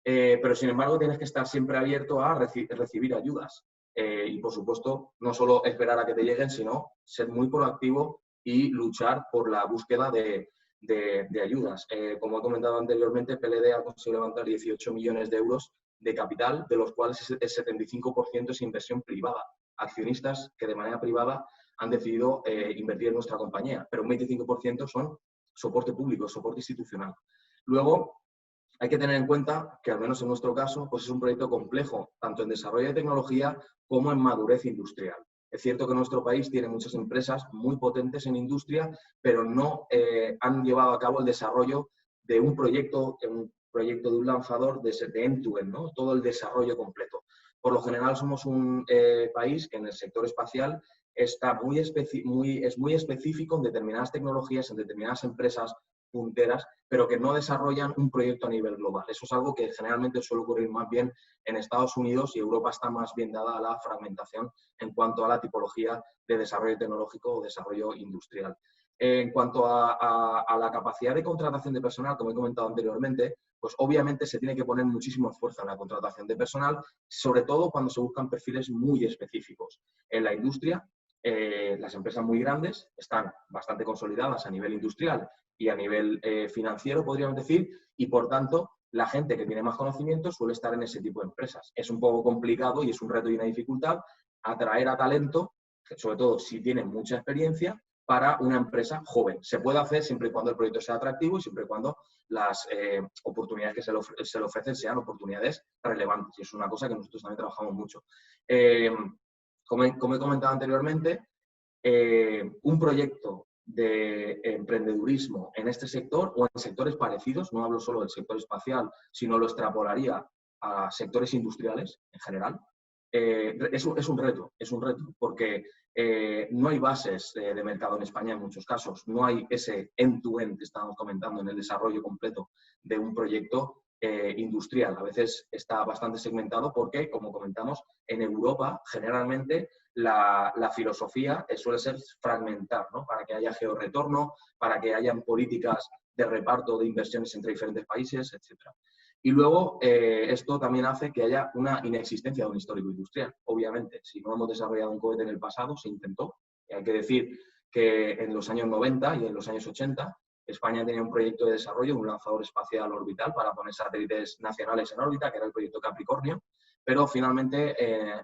pero sin embargo tienes que estar siempre abierto a recibir ayudas. Y por supuesto, no solo esperar a que te lleguen, sino ser muy proactivo y luchar por la búsqueda de ayudas. Como he comentado anteriormente, PLD ha conseguido levantar 18 millones de euros de capital, de los cuales el 75% es inversión privada. Accionistas que de manera privada han decidido invertir en nuestra compañía, pero un 25% son soporte público, soporte institucional. Luego, hay que tener en cuenta que, al menos en nuestro caso, pues es un proyecto complejo, tanto en desarrollo de tecnología como en madurez industrial. Es cierto que nuestro país tiene muchas empresas muy potentes en industria, pero no han llevado a cabo el desarrollo de un proyecto de un lanzador de end-to-end, ¿no?, todo el desarrollo completo. Por lo general somos un país que en el sector espacial está es muy específico en determinadas tecnologías, en determinadas empresas punteras, pero que no desarrollan un proyecto a nivel global. Eso es algo que generalmente suele ocurrir más bien en Estados Unidos y Europa está más bien dada a la fragmentación en cuanto a la tipología de desarrollo tecnológico o desarrollo industrial. En cuanto a la capacidad de contratación de personal, como he comentado anteriormente, pues obviamente se tiene que poner muchísimo esfuerzo en la contratación de personal, sobre todo cuando se buscan perfiles muy específicos. En la industria, las empresas muy grandes están bastante consolidadas a nivel industrial y a nivel financiero, podríamos decir, y por tanto, la gente que tiene más conocimiento suele estar en ese tipo de empresas. Es un poco complicado y es un reto y una dificultad atraer a talento, sobre todo si tiene mucha experiencia, para una empresa joven. Se puede hacer siempre y cuando el proyecto sea atractivo y siempre y cuando las oportunidades que se le ofrecen sean oportunidades relevantes. Y es una cosa que nosotros también trabajamos mucho. Como he comentado anteriormente, un proyecto de emprendedurismo en este sector o en sectores parecidos, no hablo solo del sector espacial, sino lo extrapolaría a sectores industriales en general, es un reto, porque no hay bases de mercado en España en muchos casos, no hay ese end-to-end que estábamos comentando en el desarrollo completo de un proyecto industrial. A veces está bastante segmentado porque, como comentamos, en Europa generalmente la filosofía suele ser fragmentar, ¿no?, para que haya georretorno, para que hayan políticas de reparto de inversiones entre diferentes países, etc. Y luego esto también hace que haya una inexistencia de un histórico industrial. Obviamente, si no hemos desarrollado un cohete en el pasado, se intentó. Hay que decir que en los años 90 y en los años 80 España tenía un proyecto de desarrollo, un lanzador espacial orbital para poner satélites nacionales en órbita, que era el proyecto Capricornio, pero finalmente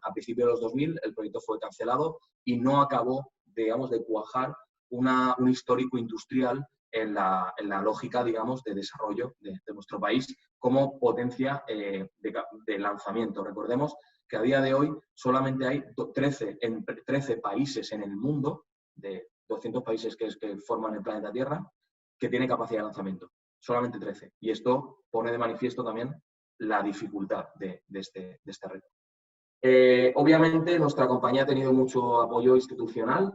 a principios de los 2000 el proyecto fue cancelado y no acabó, digamos, de cuajar un histórico industrial en la lógica, digamos, de desarrollo de nuestro país como potencia de lanzamiento. Recordemos que a día de hoy solamente hay 13 países en el mundo, de 200 países que forman el planeta Tierra, que tiene capacidad de lanzamiento. Solamente 13. Y esto pone de manifiesto también la dificultad de este reto. Obviamente, nuestra compañía ha tenido mucho apoyo institucional,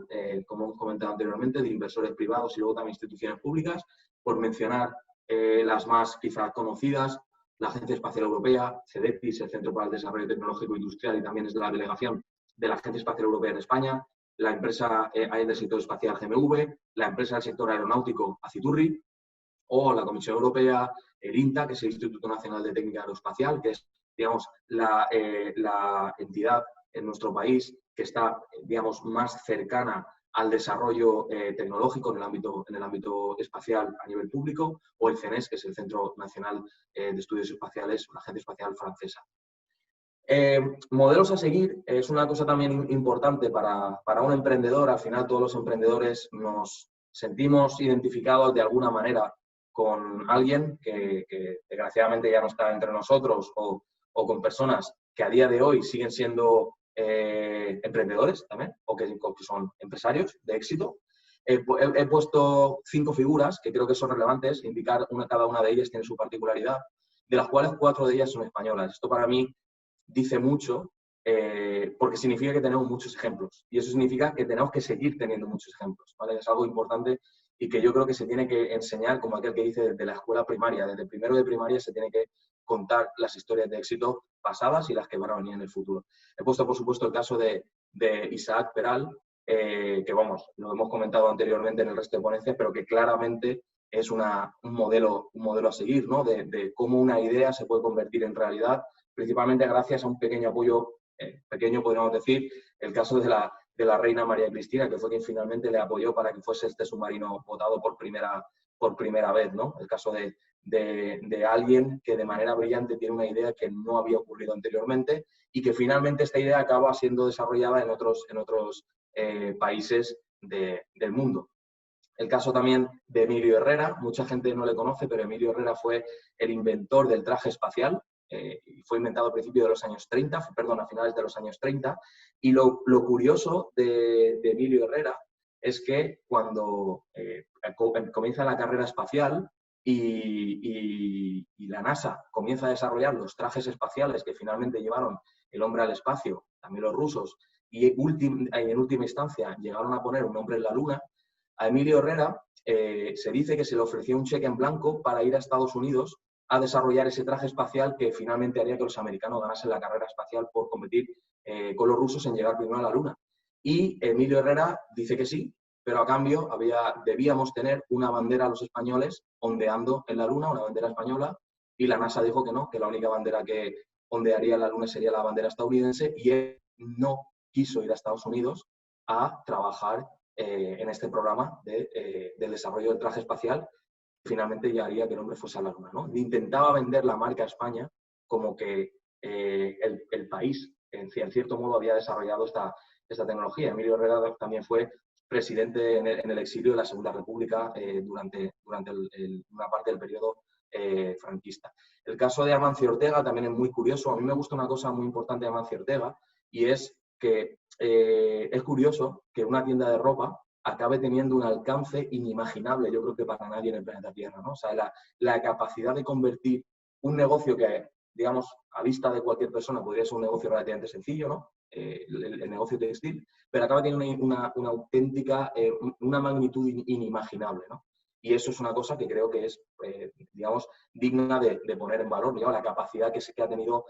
como hemos comentado anteriormente, de inversores privados y luego también instituciones públicas, por mencionar las más quizás conocidas, la Agencia Espacial Europea, CEDETIS, el Centro para el Desarrollo Tecnológico e Industrial, y también es de la delegación de la Agencia Espacial Europea en España, la empresa del sector espacial GMV, la empresa del sector aeronáutico Aciturri, o la Comisión Europea, el INTA, que es el Instituto Nacional de Técnica Aeroespacial, que es, digamos, la entidad en nuestro país que está, digamos, más cercana al desarrollo tecnológico en el ámbito espacial a nivel público, o el CNES, que es el Centro Nacional de Estudios Espaciales, la Agencia Espacial Francesa. Modelos a seguir es una cosa también importante para un emprendedor. Al final todos los emprendedores nos sentimos identificados de alguna manera con alguien que desgraciadamente ya no está entre nosotros o con personas que a día de hoy siguen siendo emprendedores también o que son empresarios de éxito. He puesto 5 figuras que creo que son relevantes, indicar cada una de ellas tiene su particularidad, de las cuales 4 de ellas son españolas. Esto para mí dice mucho porque significa que tenemos muchos ejemplos y eso significa que tenemos que seguir teniendo muchos ejemplos, ¿vale? Es algo importante y que yo creo que se tiene que enseñar, como aquel que dice, desde la escuela primaria, desde primero de primaria se tiene que contar las historias de éxito pasadas y las que van a venir en el futuro. He puesto, por supuesto, el caso de Isaac Peral, que vamos, lo hemos comentado anteriormente en el resto de ponencias, pero que claramente es un modelo a seguir, ¿no? De cómo una idea se puede convertir en realidad, principalmente gracias a un pequeño apoyo, pequeño podríamos decir, el caso de la reina María Cristina, que fue quien finalmente le apoyó para que fuese este submarino votado por primera vez, ¿no? El caso de alguien que de manera brillante tiene una idea que no había ocurrido anteriormente y que finalmente esta idea acaba siendo desarrollada en otros países del mundo. El caso también de Emilio Herrera, mucha gente no le conoce, pero Emilio Herrera fue el inventor del traje espacial. Fue inventado a principios de los años 30, a finales de los años 30, y lo curioso de Emilio Herrera es que cuando comienza la carrera espacial y la NASA comienza a desarrollar los trajes espaciales que finalmente llevaron el hombre al espacio, también los rusos, y en última instancia llegaron a poner un hombre en la Luna, a Emilio Herrera se dice que se le ofreció un cheque en blanco para ir a Estados Unidos a desarrollar ese traje espacial que finalmente haría que los americanos ganasen la carrera espacial por competir con los rusos en llegar primero a la Luna. Y Emilio Herrera dice que sí, pero a cambio debíamos tener una bandera a los españoles ondeando en la Luna, una bandera española, y la NASA dijo que no, que la única bandera que ondearía en la Luna sería la bandera estadounidense, y él no quiso ir a Estados Unidos a trabajar en este programa del desarrollo del traje espacial. Finalmente ya haría que el hombre fuese a la Luna, ¿no? Intentaba vender la marca España como que el país, en cierto modo, había desarrollado esta tecnología. Emilio Herrera también fue presidente en el exilio de la Segunda República durante una parte del periodo franquista. El caso de Amancio Ortega también es muy curioso. A mí me gusta una cosa muy importante de Amancio Ortega y es que es curioso que una tienda de ropa acabe teniendo un alcance inimaginable, yo creo que para nadie en el planeta Tierra, ¿no? O sea, la capacidad de convertir un negocio que, digamos, a vista de cualquier persona podría ser un negocio relativamente sencillo, ¿no? El negocio textil, pero acaba teniendo una auténtica, una magnitud inimaginable, ¿no? Y eso es una cosa que creo que es, digamos, digna de poner en valor, digamos, la capacidad que ha tenido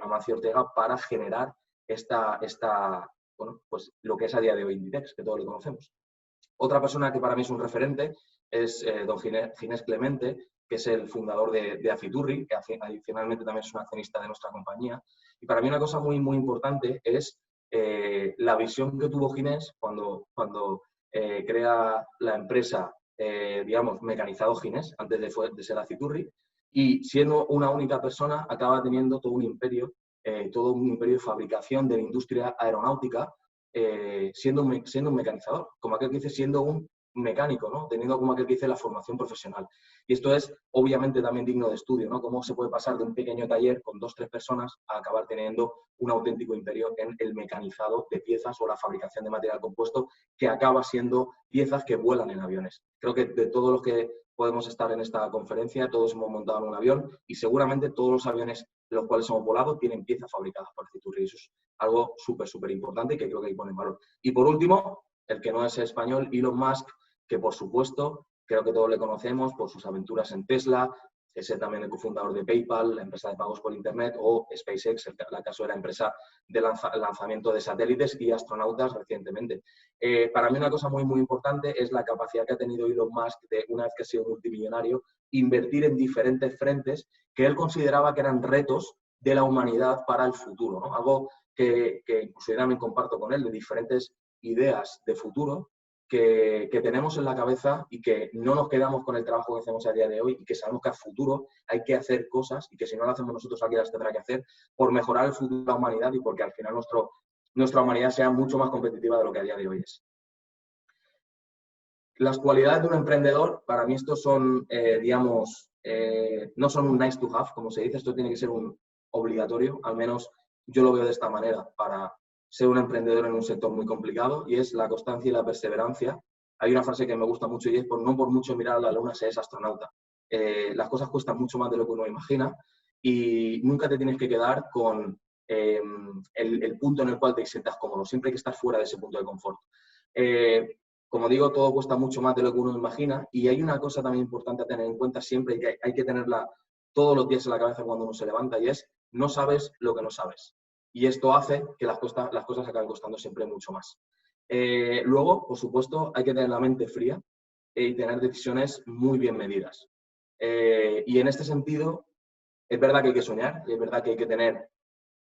Amancio Ortega para generar bueno, pues lo que es a día de hoy Inditex, que todos lo conocemos. Otra persona que para mí es un referente es don Ginés Clemente, que es el fundador de Aciturri, que adicionalmente también es un accionista de nuestra compañía. Y para mí una cosa muy, muy importante es la visión que tuvo Ginés cuando crea la empresa digamos, mecanizado Ginés, antes de ser Aciturri, y siendo una única persona acaba teniendo todo un imperio de fabricación de la industria aeronáutica, siendo un mecanizador, como aquel que dice, siendo un mecánico, ¿no? Teniendo como aquel que dice la formación profesional. Y esto es obviamente también digno de estudio, ¿no? Cómo se puede pasar de un pequeño taller con 2 o 3 personas a acabar teniendo un auténtico imperio en el mecanizado de piezas o la fabricación de material compuesto, que acaba siendo piezas que vuelan en aviones. Creo que de todos los que podemos estar en esta conferencia, todos hemos montado en un avión y seguramente todos los aviones en los cuales hemos volado tienen piezas fabricadas por Aciturri. Eso es algo súper importante y que creo que hay que poner en valor. Y por último, el que no es español, Elon Musk, que por supuesto, creo que todos le conocemos por sus aventuras en Tesla, es también el cofundador de PayPal, la empresa de pagos por Internet, o SpaceX, el caso de la empresa de lanzamiento de satélites y astronautas recientemente. Para mí una cosa muy importante es la capacidad que ha tenido Elon Musk de, una vez que ha sido multimillonario, invertir en diferentes frentes que él consideraba que eran retos de la humanidad para el futuro, ¿no? Algo que incluso yo también comparto con él, de diferentes ideas de futuro que tenemos en la cabeza y que no nos quedamos con el trabajo que hacemos a día de hoy y que sabemos que a futuro hay que hacer cosas y que si no lo hacemos nosotros alguien las tendrá que hacer por mejorar el futuro de la humanidad y porque al final nuestra humanidad sea mucho más competitiva de lo que a día de hoy es. Las cualidades de un emprendedor, para mí estos son, digamos, no son un nice to have, como se dice, esto tiene que ser un obligatorio, al menos yo lo veo de esta manera, para ser un emprendedor en un sector muy complicado, y es la constancia y la perseverancia. Hay una frase que me gusta mucho y es: no por mucho mirar a la luna se es astronauta. Las cosas cuestan mucho más de lo que uno imagina y nunca te tienes que quedar con el punto en el cual te sientas cómodo. Siempre hay que estar fuera de ese punto de confort. Como digo, todo cuesta mucho más de lo que uno imagina y hay una cosa también importante a tener en cuenta siempre y que hay que tenerla todos los días en la cabeza cuando uno se levanta, y es: no sabes lo que no sabes. Y esto hace que las cosas acaben costando siempre mucho más. Luego, por supuesto, hay que tener la mente fría y tener decisiones muy bien medidas. Y en este sentido, es verdad que hay que soñar, y es verdad que hay que tener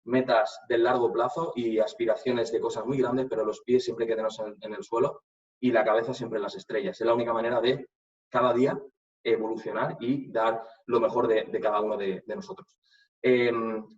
metas de largo plazo y aspiraciones de cosas muy grandes, pero los pies siempre hay que tenerlos en el suelo y la cabeza siempre en las estrellas. Es la única manera de cada día evolucionar y dar lo mejor de cada uno de nosotros.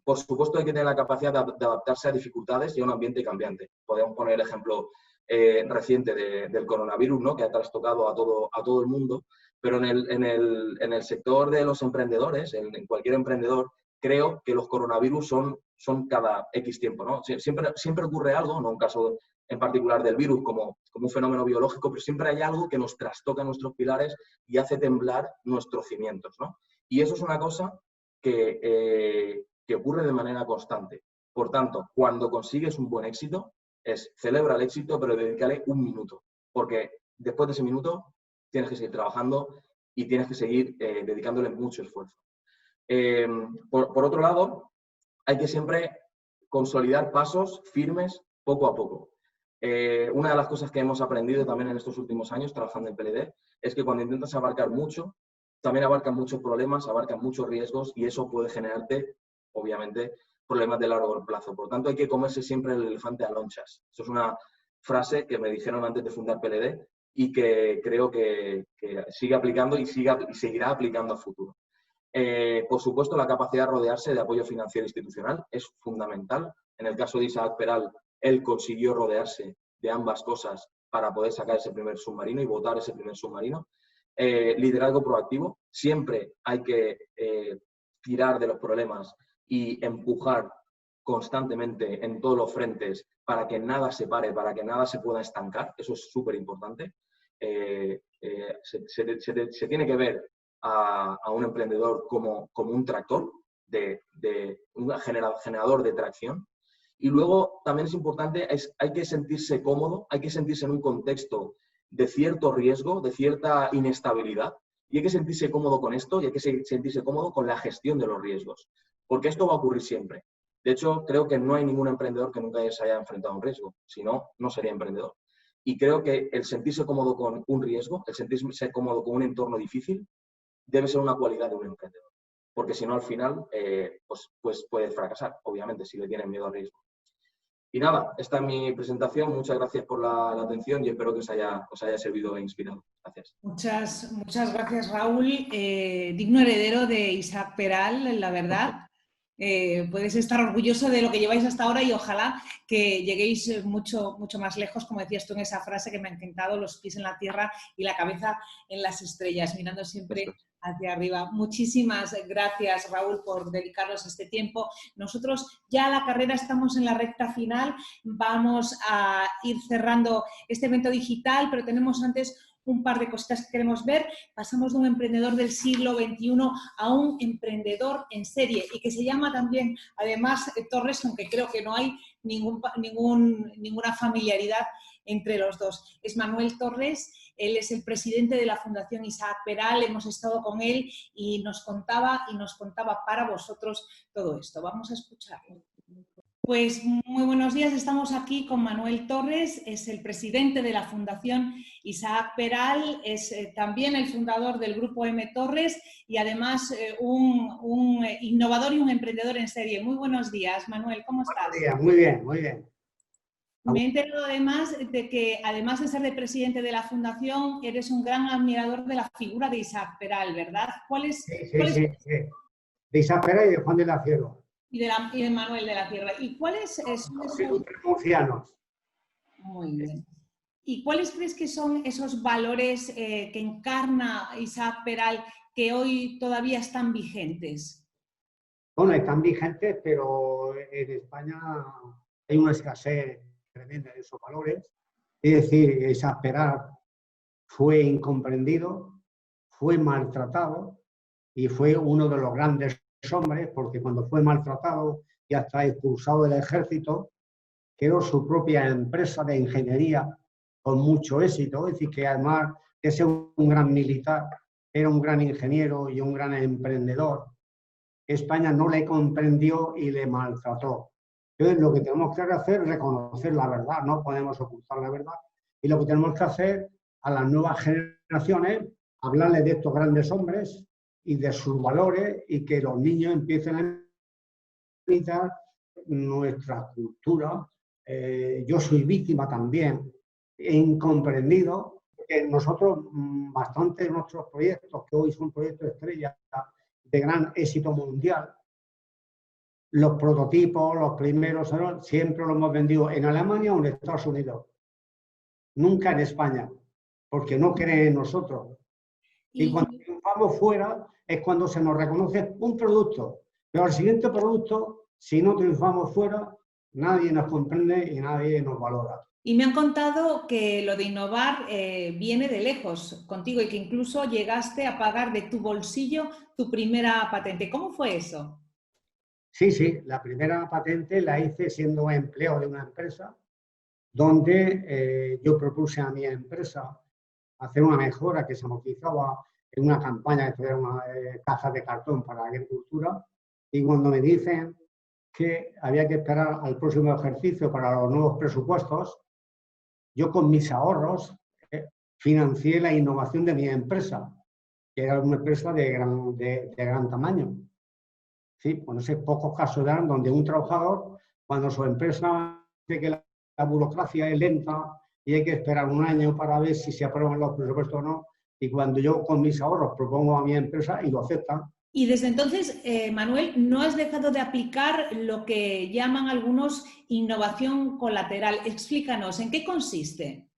Por supuesto, hay que tener la capacidad de adaptarse a dificultades y a un ambiente cambiante. Podemos poner el ejemplo reciente del coronavirus, ¿no? Que ha trastocado a todo el mundo, pero en el sector de los emprendedores, en cualquier emprendedor, creo que los coronavirus son cada X tiempo, ¿no? Siempre ocurre algo, no un caso en particular del virus como un fenómeno biológico, pero siempre hay algo que nos trastoca nuestros pilares y hace temblar nuestros cimientos, ¿no? Y eso es una cosa que ocurre de manera constante. Por tanto, cuando consigues un buen éxito, celebra el éxito, pero dedícale un minuto, porque después de ese minuto tienes que seguir trabajando y tienes que seguir dedicándole mucho esfuerzo. Por otro lado, hay que siempre consolidar pasos firmes poco a poco. Una de las cosas que hemos aprendido también en estos últimos años trabajando en PLD es que cuando intentas abarcar mucho, también abarcan muchos problemas, abarcan muchos riesgos y eso puede generarte, obviamente, problemas de largo plazo. Por tanto, hay que comerse siempre el elefante a lonchas. Eso es una frase que me dijeron antes de fundar PLD y que creo que sigue aplicando y seguirá aplicando a futuro. Por supuesto, la capacidad de rodearse de apoyo financiero institucional es fundamental. En el caso de Isaac Peral, él consiguió rodearse de ambas cosas para poder sacar ese primer submarino y botar ese primer submarino. Liderazgo proactivo. Siempre hay que tirar de los problemas y empujar constantemente en todos los frentes para que nada se pare, para que nada se pueda estancar. Eso es súper importante. Se tiene que ver a un emprendedor como un tractor, un generador de tracción. Y luego también es importante, hay que sentirse cómodo, hay que sentirse en un contexto de cierto riesgo, de cierta inestabilidad, y hay que sentirse cómodo con esto y hay que sentirse cómodo con la gestión de los riesgos, porque esto va a ocurrir siempre. De hecho, creo que no hay ningún emprendedor que nunca se haya enfrentado a un riesgo, si no, no sería emprendedor. Y creo que el sentirse cómodo con un riesgo, el sentirse cómodo con un entorno difícil, debe ser una cualidad de un emprendedor, porque si no, al final, pues puede fracasar, obviamente, si le tienen miedo al riesgo. Y nada, esta es mi presentación. Muchas gracias por la atención y espero que os haya servido e inspirado. Gracias. Muchas gracias, Raúl. Digno heredero de Isaac Peral, la verdad. Puedes estar orgulloso de lo que lleváis hasta ahora y ojalá que lleguéis mucho más lejos, como decías tú en esa frase que me ha encantado, los pies en la tierra y la cabeza en las estrellas, mirando siempre hacia arriba. Muchísimas gracias, Raúl, por dedicarnos este tiempo. Nosotros ya la carrera estamos en la recta final, vamos a ir cerrando este evento digital, pero tenemos antes un par de cositas que queremos ver. Pasamos de un emprendedor del siglo XXI a un emprendedor en serie y que se llama también, además, Torres, aunque creo que no hay ninguna familiaridad entre los dos. Es Manuel Torres, él es el presidente de la Fundación Isaac Peral, hemos estado con él y nos contaba para vosotros todo esto. Vamos a escucharlo. Pues muy buenos días, estamos aquí con Manuel Torres, es el presidente de la Fundación Isaac Peral, es también el fundador del Grupo M Torres y además un innovador y un emprendedor en serie. Muy buenos días, Manuel, ¿cómo estás? Buenos días, muy bien, muy bien. Me he enterado además de que, además de ser de presidente de la Fundación, eres un gran admirador de la figura de Isaac Peral, ¿verdad? Sí. De Isaac Peral y de Juan de la Cierva. Y de Manuel de la Cierva. ¿Y cuáles son esos... murcianos. Muy bien. ¿Y cuáles crees que son esos valores que encarna Isaac Peral que hoy todavía están vigentes? Bueno, están vigentes, pero en España hay una escasez tremenda de esos valores. Es decir, Isaac Peral fue incomprendido, fue maltratado y fue uno de los grandes hombres, porque cuando fue maltratado y hasta expulsado del ejército, creó su propia empresa de ingeniería con mucho éxito, es decir, que además de ser un gran militar, era un gran ingeniero y un gran emprendedor. España no le comprendió y le maltrató. Entonces, lo que tenemos que hacer es reconocer la verdad, no podemos ocultar la verdad, y lo que tenemos que hacer a las nuevas generaciones, hablarles de estos grandes hombres y de sus valores y que los niños empiecen a imitar nuestra cultura. Yo soy víctima también, he incomprendido que nosotros, bastante de nuestros proyectos, que hoy son proyectos estrella de gran éxito mundial, los prototipos, los primeros, siempre los hemos vendido en Alemania o en Estados Unidos, nunca en España, porque no creen en nosotros. Y cuando triunfamos fuera es cuando se nos reconoce un producto. Pero el siguiente producto, si no triunfamos fuera, nadie nos comprende y nadie nos valora. Y me han contado que lo de innovar viene de lejos contigo y que incluso llegaste a pagar de tu bolsillo tu primera patente. ¿Cómo fue eso? Sí, la primera patente la hice siendo empleado de una empresa donde yo propuse a mi empresa hacer una mejora que se amortizaba en una campaña que era una caja de cartón para la agricultura, y cuando me dicen que había que esperar al próximo ejercicio para los nuevos presupuestos, yo con mis ahorros financié la innovación de mi empresa, que era una empresa de gran tamaño. Sí, bueno, esos pocos casos dan donde un trabajador, cuando su empresa dice que la burocracia es lenta y hay que esperar un año para ver si se aprueban los presupuestos o no, y cuando yo con mis ahorros propongo a mi empresa y lo aceptan. Y desde entonces, Manuel, no has dejado de aplicar lo que llaman algunos innovación colateral. Explícanos, ¿en qué consiste?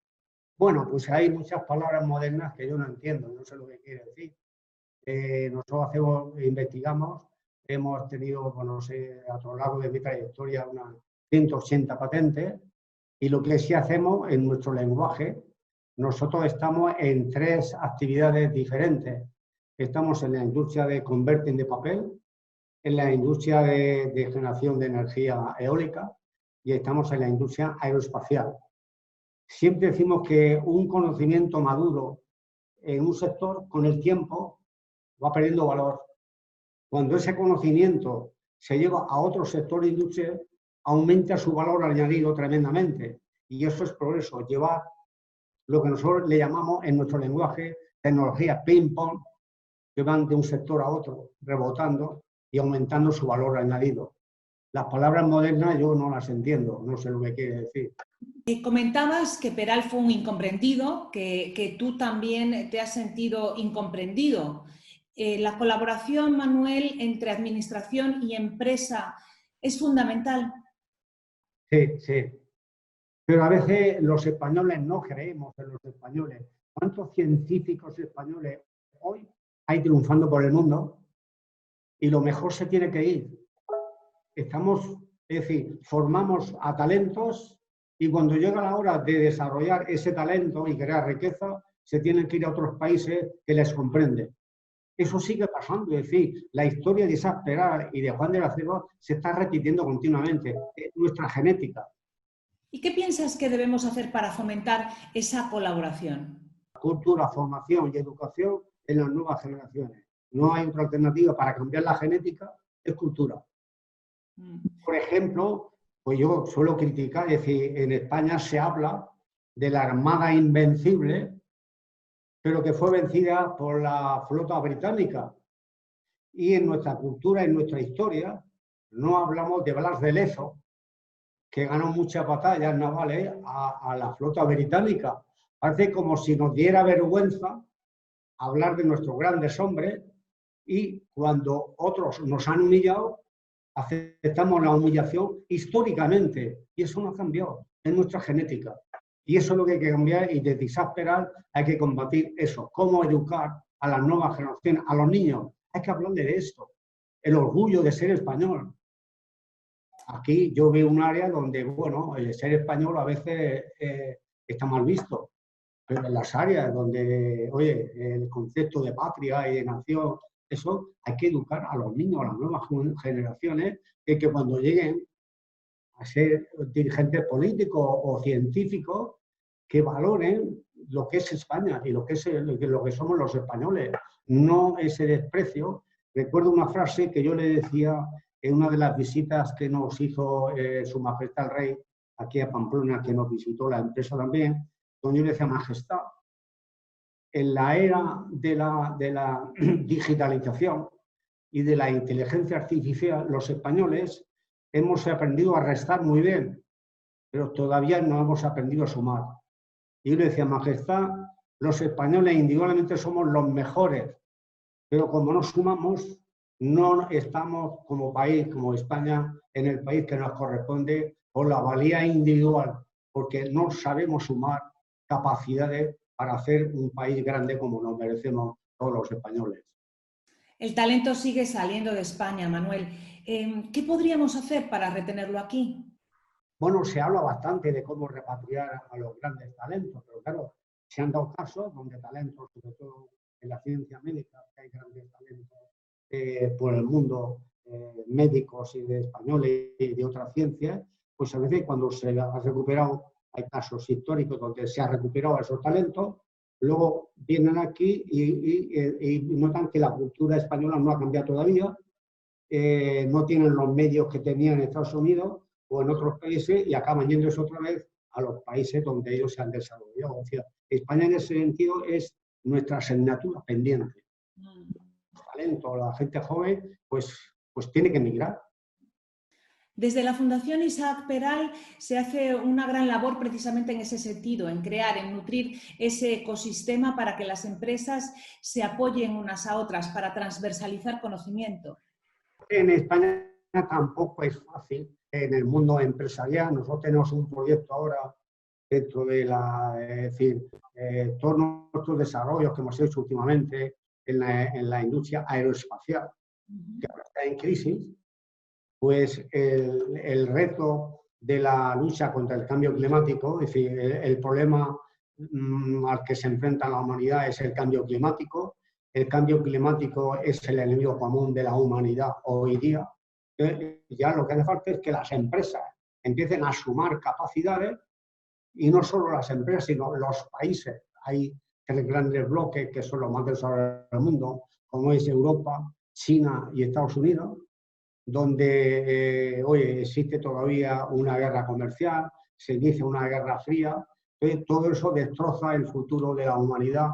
Bueno, pues hay muchas palabras modernas que yo no entiendo, no sé lo que quiere decir. Nosotros investigamos, hemos tenido, bueno, no sé, a lo largo de mi trayectoria unas 180 patentes, y lo que sí hacemos en nuestro lenguaje, nosotros estamos en 3 actividades diferentes. Estamos en la industria de converting de papel, en la industria de generación de energía eólica y estamos en la industria aeroespacial. Siempre decimos que un conocimiento maduro en un sector con el tiempo va perdiendo valor. Cuando ese conocimiento se lleva a otro sector de industria, aumenta su valor añadido tremendamente. Y eso es progreso, llevar lo que nosotros le llamamos en nuestro lenguaje tecnología ping-pong, que van de un sector a otro, rebotando y aumentando su valor añadido. las palabras modernas yo no las entiendo, no sé lo que quiere decir. Comentabas que Peral fue un incomprendido, que tú también te has sentido incomprendido. La colaboración, Manuel, entre administración y empresa es fundamental. Sí, sí. Pero a veces los españoles no creemos en los españoles. ¿Cuántos científicos españoles hoy hay triunfando por el mundo? Y lo mejor se tiene que ir. Estamos, es decir, formamos a talentos y cuando llega la hora de desarrollar ese talento y crear riqueza, se tienen que ir a otros países que les comprenden. Eso sigue pasando, es decir, la historia de Isaac Peral y de Juan de la Cierva se está repitiendo continuamente. Es nuestra genética. ¿Y qué piensas que debemos hacer para fomentar esa colaboración? Cultura, formación y educación en las nuevas generaciones. No hay otra alternativa para cambiar la genética, es cultura. Por ejemplo, pues yo suelo criticar, es decir, en España se habla de la Armada Invencible, pero que fue vencida por la flota británica. Y en nuestra cultura, en nuestra historia, no hablamos de Blas de Lezo, que ganó muchas batallas navales a la flota británica. Parece como si nos diera vergüenza hablar de nuestros grandes hombres y cuando otros nos han humillado, aceptamos la humillación históricamente. Y eso no ha cambiado, es nuestra genética. Y eso es lo que hay que cambiar y desde Isaac Peral hay que combatir eso. Cómo educar a las nuevas generaciones, a los niños. Hay que hablarle de esto. El orgullo de ser español. Aquí yo veo un área donde, bueno, el ser español a veces está mal visto. Pero en las áreas donde, oye, el concepto de patria y de nación, eso hay que educar a los niños, a las nuevas generaciones, que cuando lleguen a ser dirigentes políticos o científicos, que valoren lo que es España y lo que somos los españoles, no ese desprecio. Recuerdo una frase que yo le decía en una de las visitas que nos hizo Su Majestad el Rey aquí a Pamplona, que nos visitó la empresa también, donde yo le decía: Majestad, en la era de la digitalización y de la inteligencia artificial, los españoles hemos aprendido a restar muy bien, pero todavía no hemos aprendido a sumar. Y yo le decía: Majestad, los españoles individualmente somos los mejores, pero como no sumamos, no estamos como país, como España, en el país que nos corresponde por la valía individual, porque no sabemos sumar capacidades para hacer un país grande como nos merecemos todos los españoles. El talento sigue saliendo de España, Manuel. ¿Qué podríamos hacer para retenerlo aquí? Bueno, se habla bastante de cómo repatriar a los grandes talentos, pero claro, se han dado casos donde talentos, sobre todo en la ciencia médica, que hay grandes talentos por el mundo, médicos y de españoles y de otras ciencias, pues a veces cuando se ha recuperado, hay casos históricos donde se ha recuperado esos talentos, luego vienen aquí y notan que la cultura española no ha cambiado todavía, no tienen los medios que tenían en Estados Unidos o en otros países y acaban yéndose otra vez a los países donde ellos se han desarrollado. O sea, España en ese sentido es nuestra asignatura pendiente. El talento, la gente joven, pues tiene que emigrar. Desde la Fundación Isaac Peral se hace una gran labor precisamente en ese sentido, en crear, en nutrir ese ecosistema para que las empresas se apoyen unas a otras, para transversalizar conocimiento. En España tampoco es fácil. En el mundo empresarial, nosotros tenemos un proyecto ahora dentro de todos nuestros desarrollos que hemos hecho últimamente en la industria aeroespacial, que ahora está en crisis. Pues el reto de la lucha contra el cambio climático, es decir, el problema al que se enfrenta la humanidad es el cambio climático. El cambio climático es el enemigo común de la humanidad hoy día. Ya lo que hace falta es que las empresas empiecen a sumar capacidades, y no solo las empresas, sino los países. Hay tres grandes bloques que son los más desarrollados del mundo, como es Europa, China y Estados Unidos, donde hoy existe todavía una guerra comercial, se inicia una guerra fría. Entonces, todo eso destroza el futuro de la humanidad.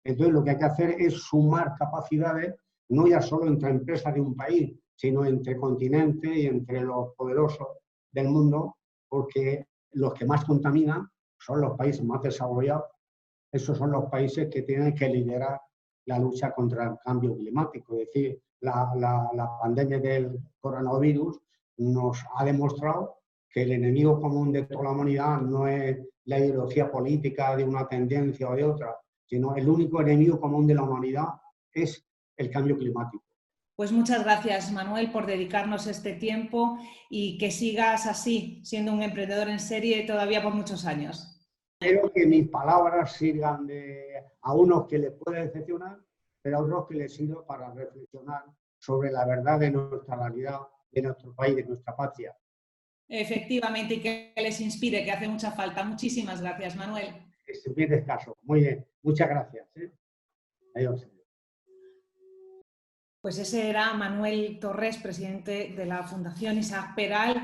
Entonces, lo que hay que hacer es sumar capacidades, no ya solo entre empresas de un país, sino entre continentes y entre los poderosos del mundo, porque los que más contaminan son los países más desarrollados. Esos son los países que tienen que liderar la lucha contra el cambio climático. Es decir, la pandemia del coronavirus nos ha demostrado que el enemigo común de toda la humanidad no es la ideología política de una tendencia o de otra, sino el único enemigo común de la humanidad es el cambio climático. Pues muchas gracias, Manuel, por dedicarnos este tiempo y que sigas así, siendo un emprendedor en serie todavía por muchos años. Espero que mis palabras sirvan a unos que les puede decepcionar, pero a otros que les sirva para reflexionar sobre la verdad de nuestra realidad, de nuestro país, de nuestra patria. Efectivamente, y que les inspire, que hace mucha falta. Muchísimas gracias, Manuel. Es bien escaso. Muy bien. Muchas gracias. Adiós. Pues ese era Manuel Torres, presidente de la Fundación Isaac Peral,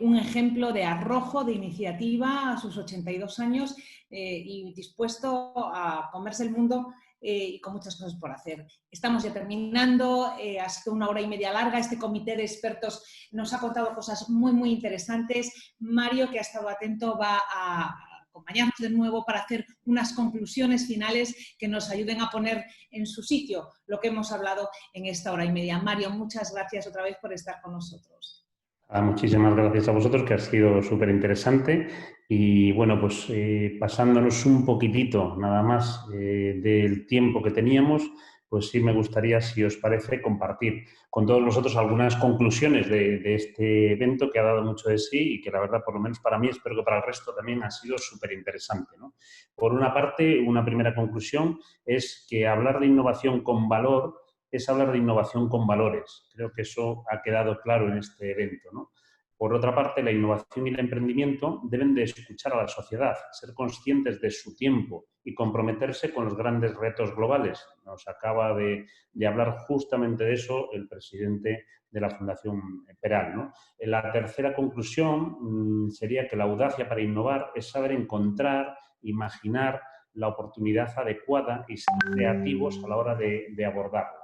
un ejemplo de arrojo, de iniciativa a sus 82 años y dispuesto a comerse el mundo y con muchas cosas por hacer. Estamos ya terminando, ha sido una hora y media larga, este comité de expertos nos ha contado cosas muy, muy interesantes. Mario, que ha estado atento, va a acompañarnos de nuevo para hacer unas conclusiones finales que nos ayuden a poner en su sitio lo que hemos hablado en esta hora y media. Mario, muchas gracias otra vez por estar con nosotros. Muchísimas gracias a vosotros, que ha sido súper interesante. Y bueno, pues pasándonos un poquitito nada más del tiempo que teníamos, pues sí me gustaría, si os parece, compartir con todos vosotros algunas conclusiones de este evento que ha dado mucho de sí y que la verdad, por lo menos para mí, espero que para el resto también ha sido súper interesante, ¿no? Por una parte, una primera conclusión es que hablar de innovación con valor es hablar de innovación con valores. Creo que eso ha quedado claro en este evento, ¿no? Por otra parte, la innovación y el emprendimiento deben de escuchar a la sociedad, ser conscientes de su tiempo y comprometerse con los grandes retos globales. Nos acaba de hablar justamente de eso el presidente de la Fundación Peral, ¿no? La tercera conclusión sería que la audacia para innovar es saber encontrar, imaginar la oportunidad adecuada y ser creativos a la hora de abordarla.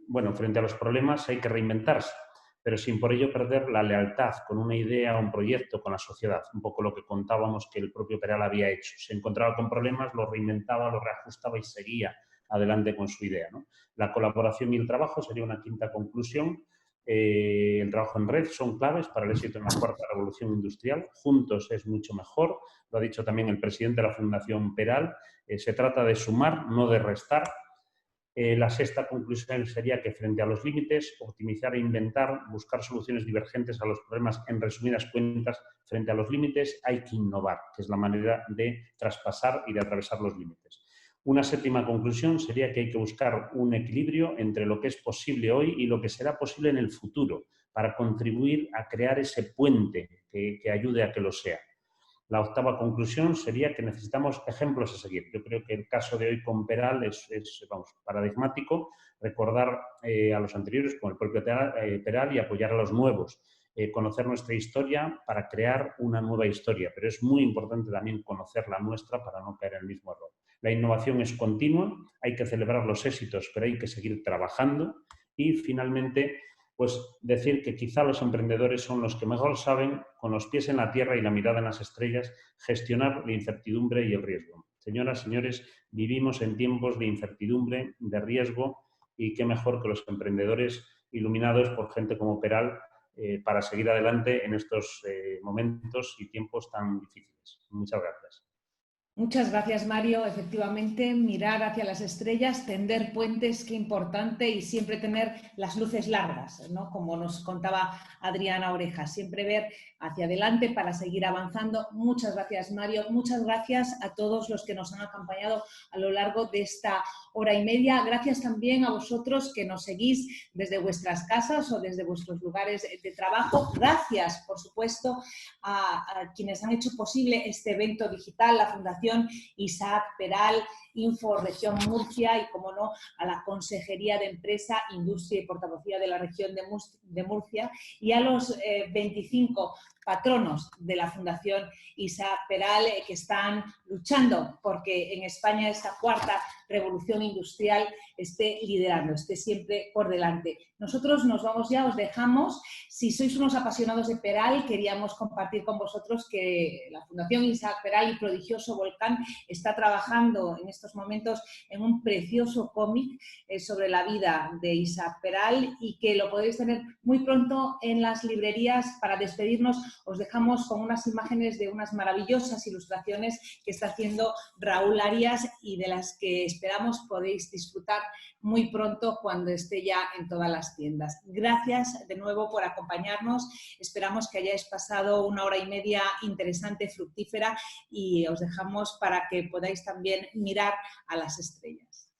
Bueno, frente a los problemas hay que reinventarse, pero sin por ello perder la lealtad con una idea o un proyecto con la sociedad. Un poco lo que contábamos que el propio Peral había hecho. Se encontraba con problemas, lo reinventaba, lo reajustaba y seguía adelante con su idea, ¿no? La colaboración y el trabajo sería una quinta conclusión. El trabajo en red son claves para el éxito en la cuarta revolución industrial. Juntos es mucho mejor. Lo ha dicho también el presidente de la Fundación Peral. Se trata de sumar, no de restar. La sexta conclusión sería que frente a los límites, optimizar e inventar, buscar soluciones divergentes a los problemas. En resumidas cuentas, frente a los límites hay que innovar, que es la manera de traspasar y de atravesar los límites. Una séptima conclusión sería que hay que buscar un equilibrio entre lo que es posible hoy y lo que será posible en el futuro, para contribuir a crear ese puente que ayude a que lo sea. La octava conclusión sería que necesitamos ejemplos a seguir. Yo creo que el caso de hoy con Peral es paradigmático. Recordar a los anteriores, como el propio Peral, y apoyar a los nuevos. Conocer nuestra historia para crear una nueva historia, pero es muy importante también conocer la nuestra para no caer en el mismo error. La innovación es continua, hay que celebrar los éxitos, pero hay que seguir trabajando. Y finalmente, pues decir que quizá los emprendedores son los que mejor saben, con los pies en la tierra y la mirada en las estrellas, gestionar la incertidumbre y el riesgo. Señoras, señores, vivimos en tiempos de incertidumbre, de riesgo, y qué mejor que los emprendedores iluminados por gente como Peral para seguir adelante en estos momentos y tiempos tan difíciles. Muchas gracias. Muchas gracias, Mario. Efectivamente, mirar hacia las estrellas, tender puentes, qué importante, y siempre tener las luces largas, ¿no? Como nos contaba Adriana Orejas, siempre ver hacia adelante para seguir avanzando. Muchas gracias, Mario. Muchas gracias a todos los que nos han acompañado a lo largo de esta hora y media. Gracias también a vosotros que nos seguís desde vuestras casas o desde vuestros lugares de trabajo. Gracias, por supuesto, a quienes han hecho posible este evento digital, la Fundación Isaac Peral, Info Región Murcia y, como no, a la Consejería de Empresa, Industria y Portavocía de la Región de Murcia, y a los 25 patronos de la Fundación Isaac Peral, que están luchando porque en España esta cuarta revolución industrial esté liderando, esté siempre por delante. Nosotros nos vamos ya, os dejamos. Si sois unos apasionados de Peral, queríamos compartir con vosotros que la Fundación Isaac Peral y Prodigioso Volcán está trabajando en estos momentos en un precioso cómic sobre la vida de Isaac Peral y que lo podéis tener muy pronto en las librerías. Para despedirnos os dejamos con unas imágenes de unas maravillosas ilustraciones que está haciendo Raúl Arias y de las que esperamos podéis disfrutar muy pronto cuando esté ya en todas las tiendas. Gracias de nuevo por acompañarnos. Esperamos que hayáis pasado una hora y media interesante, fructífera, y os dejamos para que podáis también mirar a las estrellas.